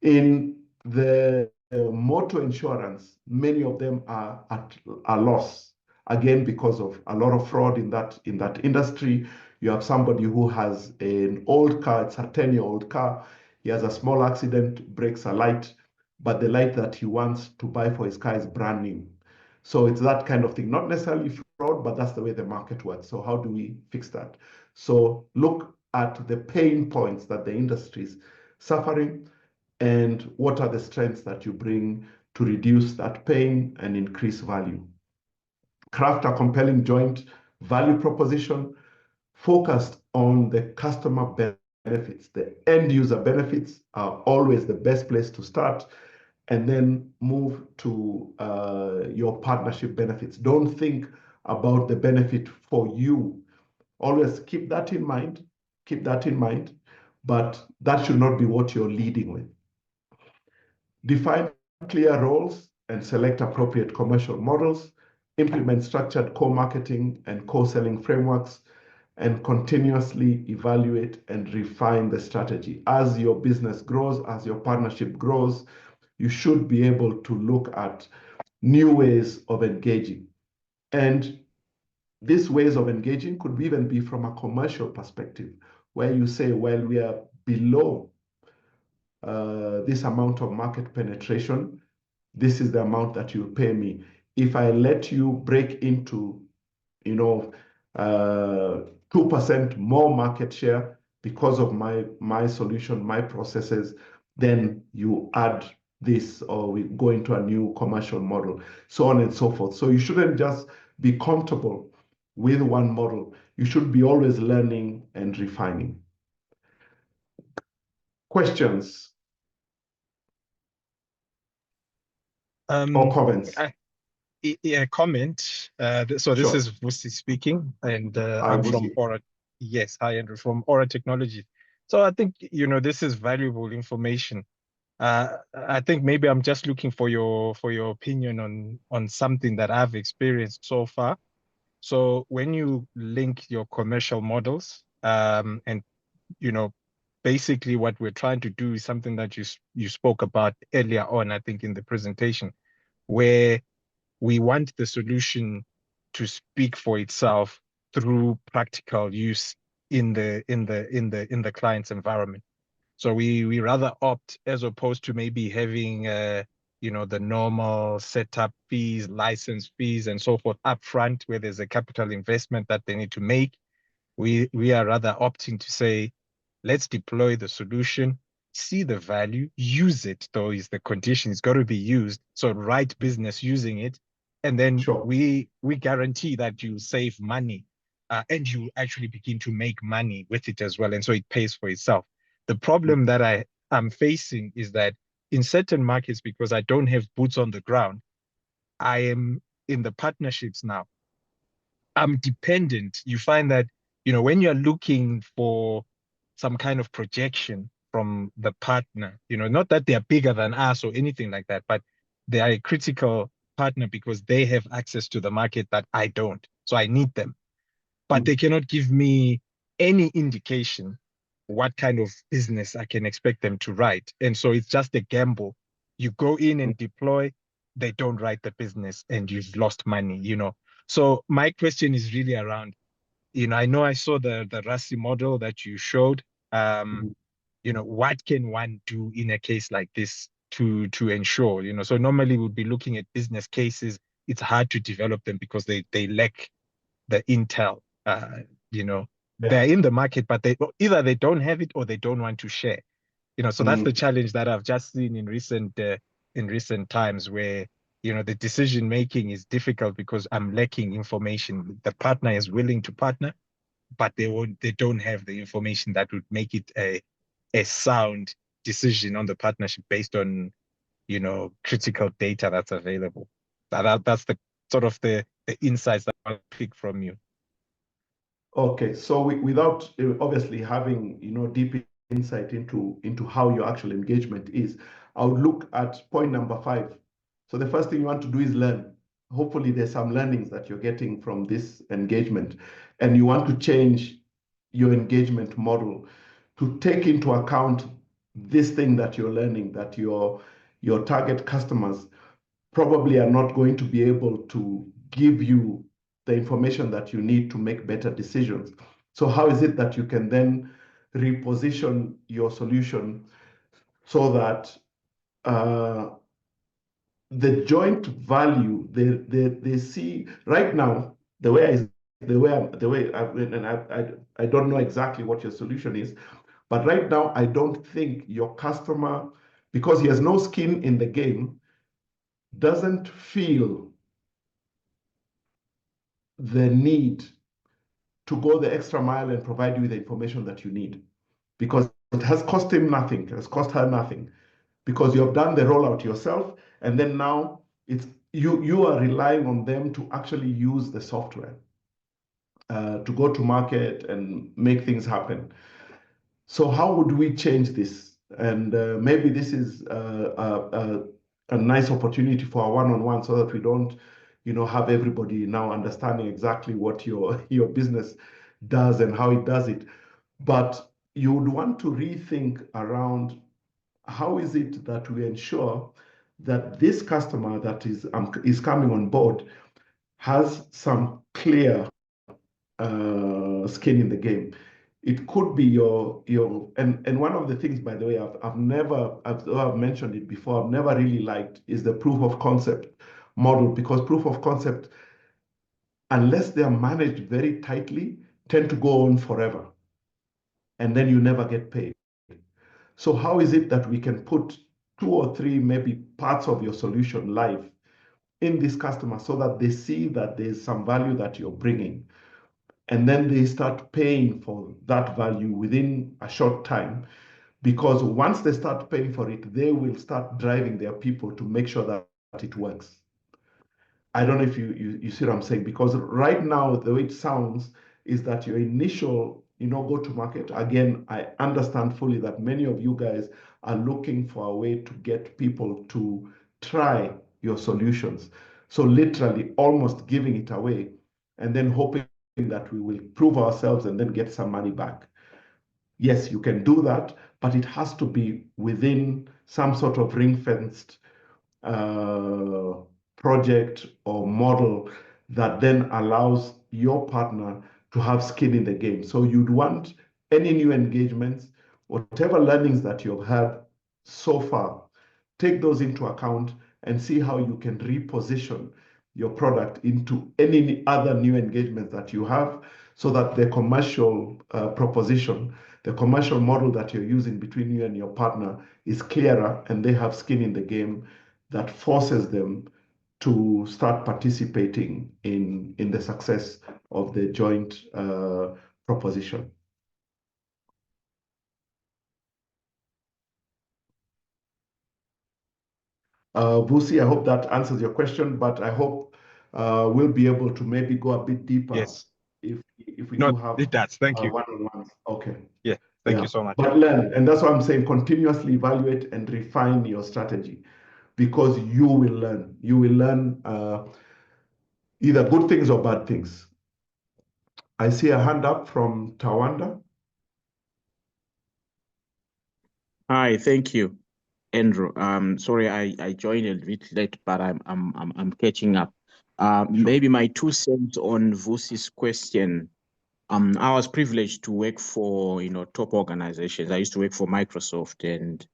In the motor insurance, many of them are at a loss, again, because of a lot of fraud in that industry. You have somebody who has an old car, it's a 10-year-old car. He has a small accident, breaks a light, but the light that he wants to buy for his car is brand new. So it's that kind of thing, not necessarily fraud, but that's the way the market works. So how do we fix that? So look at the pain points that the industry is suffering, and what are the strengths that you bring to reduce that pain and increase value. Craft a compelling joint value proposition focused on the customer benefits. The end user benefits are always the best place to start, and then move to your partnership benefits. Don't think about the benefit for you. Always keep that in mind, but that should not be what you're leading with. Define clear roles and select appropriate commercial models, implement structured co-marketing and co-selling frameworks, and continuously evaluate and refine the strategy. As your business grows, as your partnership grows, you should be able to look at new ways of engaging. And these ways of engaging could even be from a commercial perspective, where you say, well, we are below this amount of market penetration, this is the amount that you'll pay me. If I let you break into, 2% more market share because of my solution, my processes, then you add this, or we go into a new commercial model, so on and so forth. So you shouldn't just be comfortable with one model. You should be always learning and refining. Questions or comments? Yeah, comment. So this Sure. is Vusi speaking, and Hi, I'm from Vusi. Aura. Yes, hi, Andrew, from Aura Technology. So I think, this is valuable information. I think maybe I'm just looking for your opinion on something that I've experienced so far. So when you link your commercial models, and basically what we're trying to do is something that you spoke about earlier on, I think, in the presentation, where we want the solution to speak for itself through practical use in the client's environment. So we rather opt, as opposed to maybe having the normal setup fees, license fees, and so forth upfront, where there's a capital investment that they need to make. We are rather opting to say, let's deploy the solution, see the value, use it, though is the condition. It's got to be used. So right business using it, and then Sure. we guarantee that you save money, and you actually begin to make money with it as well. And so it pays for itself. The problem that I am facing is that in certain markets, because I don't have boots on the ground, I am in the partnerships now. I'm dependent. You find that, when you're looking for some kind of projection from the partner, not that they are bigger than us or anything like that, but they are a critical partner because they have access to the market that I don't. So I need them. But they cannot give me any indication what kind of business I can expect them to write. And so it's just a gamble. You go in and deploy, they don't write the business and you've lost money. So my question is really around, I know I saw the RASI model that you showed. What can one do in a case like this to ensure, so normally we'd be looking at business cases. It's hard to develop them because they lack the intel. They're in the market, but either they don't have it or they don't want to share. So that's the challenge that I've just seen in recent times, where the decision making is difficult because I'm lacking information. The partner is willing to partner, but they don't have the information that would make it a sound decision on the partnership based on critical data that's available. That's the sort of the insights that I'll pick from you. Okay, so without obviously having deep insight into how your actual engagement is, I would look at point number 5. So the first thing you want to do is learn. Hopefully there's some learnings that you're getting from this engagement, and you want to change your engagement model to take into account this thing that you're learning, that your target customers probably are not going to be able to give you the information that you need to make better decisions. So how is it that you can then reposition your solution so that the joint value they see right now, I don't know exactly what your solution is, but right now I don't think your customer, because he has no skin in the game, doesn't feel the need to go the extra mile and provide you with the information that you need, because it has cost him nothing, it has cost her nothing, because you have done the rollout yourself, and then now it's you are relying on them to actually use the software to go to market and make things happen. So how would we change this? And maybe this is a nice opportunity for a one-on-one, so that we don't have everybody now understanding exactly what your business does and how it does it. But you would want to rethink around, how is it that we ensure that this customer that is coming on board has some clear skin in the game. It could be your and one of the things, by the way, I've mentioned it before, I've never really liked, is the proof of concept model, because proof of concept, unless they are managed very tightly, tend to go on forever, and then you never get paid. So how is it that we can put 2 or 3 maybe parts of your solution live in this customer, so that they see that there's some value that you're bringing, and then they start paying for that value within a short time. Because once they start paying for it, they will start driving their people to make sure that it works. I don't know if you see what I'm saying, because right now, the way it sounds is that your initial, go to market. Again, I understand fully that many of you guys are looking for a way to get people to try your solutions. So literally almost giving it away and then hoping that we will prove ourselves and then get some money back. Yes, you can do that, but it has to be within some sort of ring-fenced project or model that then allows your partner to have skin in the game. So you'd want any new engagements, whatever learnings that you've had so far, take those into account and see how you can reposition your product into any other new engagement that you have, so that the commercial proposition, the commercial model that you're using between you and your partner is clearer, and they have skin in the game that forces them to start participating in the success of the joint proposition. Vusi, I hope that answers your question, but I hope we'll be able to maybe go a bit deeper. Yes. If we No, do have it does. Thank you. one-on-ones. Okay. Yeah, thank you so much. But learn, and that's why I'm saying continuously evaluate and refine your strategy, because you will learn. You will learn either good things or bad things. I see a hand up from Tawanda. Hi, thank you, Andrew. Sorry, I joined a bit late, but I'm catching up. Sure. Maybe my 2 cents on Vusi's question. I was privileged to work for top organizations. I used to work for Microsoft, and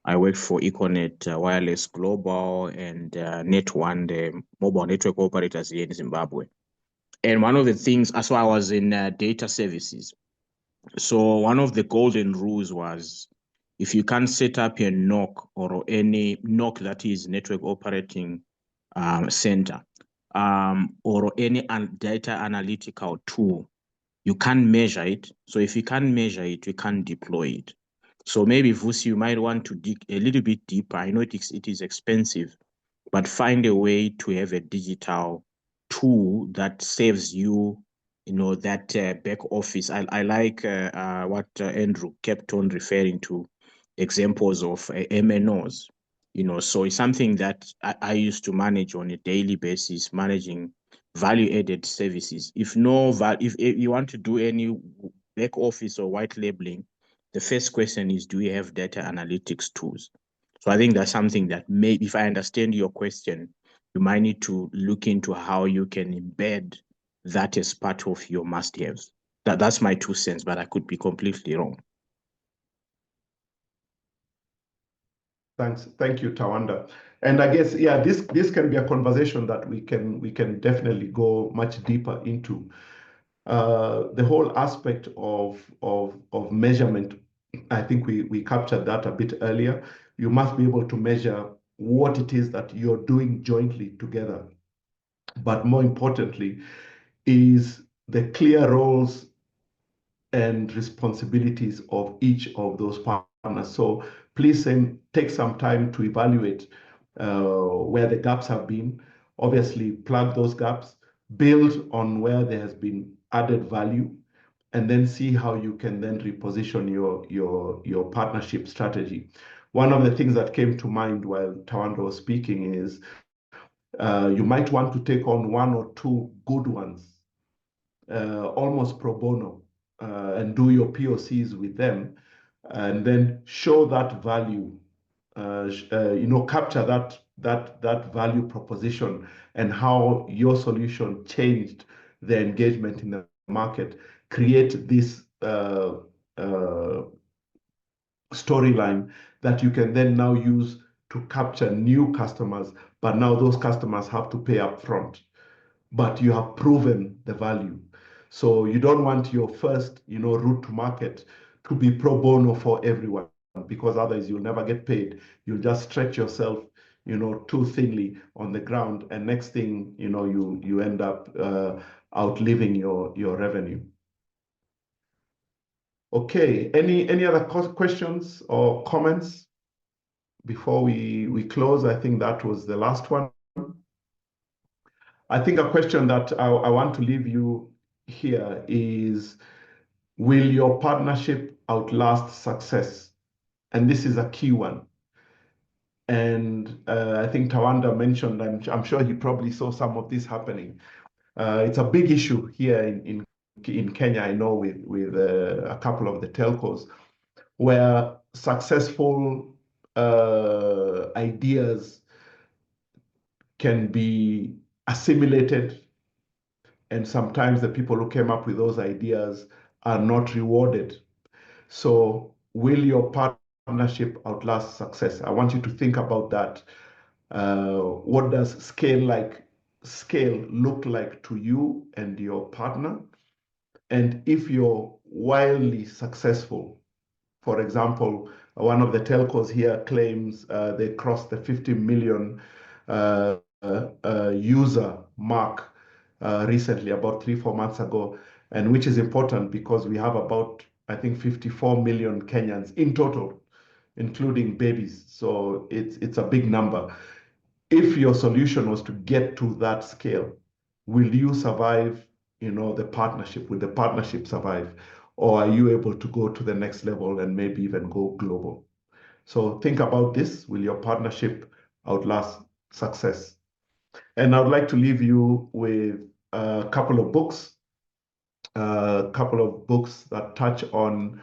I worked for Econet Wireless Global and Net1, the mobile network operators here in Zimbabwe. And one of the things, so I was in data services. So one of the golden rules was, if you can't set up a NOC or any NOC, that is network operating center, or any data analytical tool, you can't measure it. So if you can't measure it, you can't deploy it. So maybe, Vusi, you might want to dig a little bit deeper. I know it is expensive, but find a way to have a digital tool that saves you, that back office. I like what Andrew kept on referring to, examples of MNOs. So it's something that I used to manage on a daily basis, managing value-added services. If you want to do any back office or white labeling, the first question is, do you have data analytics tools? So I think that's something that maybe, if I understand your question, you might need to look into how you can embed that as part of your must-haves. That's my 2 cents, but I could be completely wrong. Thanks. Thank you, Tawanda. And I guess, yeah, this can be a conversation that we can definitely go much deeper into. The whole aspect of measurement, I think we captured that a bit earlier. You must be able to measure what it is that you're doing jointly together. But more importantly, is the clear roles and responsibilities of each of those partners. So please take some time to evaluate where the gaps have been. Obviously, plug those gaps, build on where there has been added value, and then see how you can then reposition your partnership strategy. One of the things that came to mind while Tawanda was speaking is you might want to take on 1 or 2 good ones, almost pro bono, and do your POCs with them, and then show that value, capture that value proposition and how your solution changed the engagement in the market. Create this storyline that you can then now use to capture new customers, but now those customers have to pay up front. But you have proven the value. So you don't want your first, route to market to be pro bono for everyone, because otherwise you'll never get paid. You'll just stretch yourself, too thinly on the ground, and next thing you end up outliving your revenue. Okay, any other questions or comments before we close? I think that was the last one. I think a question that I want to leave you here is, will your partnership outlast success? And this is a key one. And I think Tawanda mentioned, I'm sure he probably saw some of this happening. It's a big issue here in Kenya, I know, with a couple of the telcos, where successful ideas can be assimilated, and sometimes the people who came up with those ideas are not rewarded. So will your partnership outlast success? I want you to think about that. What does scale look like to you and your partner? And if you're wildly successful, for example, one of the telcos here claims they crossed the 50 million user mark recently, about 3-4 months ago, and which is important because we have about, I think, 54 million Kenyans in total, including babies. So it's a big number. If your solution was to get to that scale, will you survive, the partnership? Will the partnership survive? Or are you able to go to the next level and maybe even go global? So think about this. Will your partnership outlast success? And I would like to leave you with a couple of books that touch on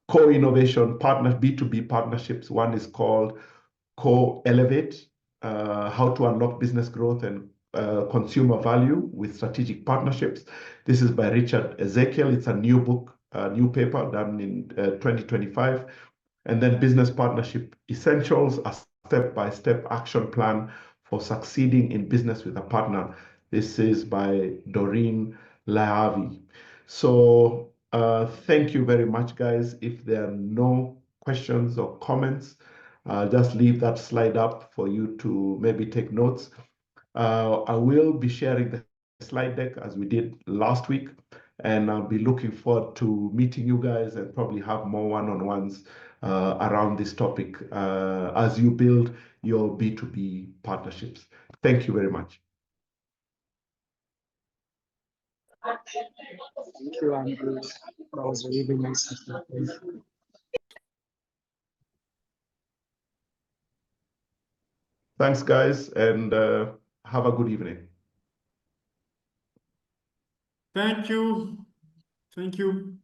co-innovation B2B partnerships. One is called Co-Elevate, how to unlock business growth and consumer value with strategic partnerships. This is by Richard Ezekiel. It's a new book, a new paper done in 2025. And then Business Partnership Essentials, a step-by-step action plan for succeeding in business with a partner. This is by Doreen Lahavi. So thank you very much, guys. If there are no questions or comments, just leave that slide up for you to maybe take notes. I will be sharing the slide deck as we did last week, and I'll be looking forward to meeting you guys and probably have more one-on-ones around this topic as you build your B2B partnerships. Thank you very much. Thank you, Andrew. That was a really nice session. Thanks, guys, and have a good evening. Thank you. Thank you.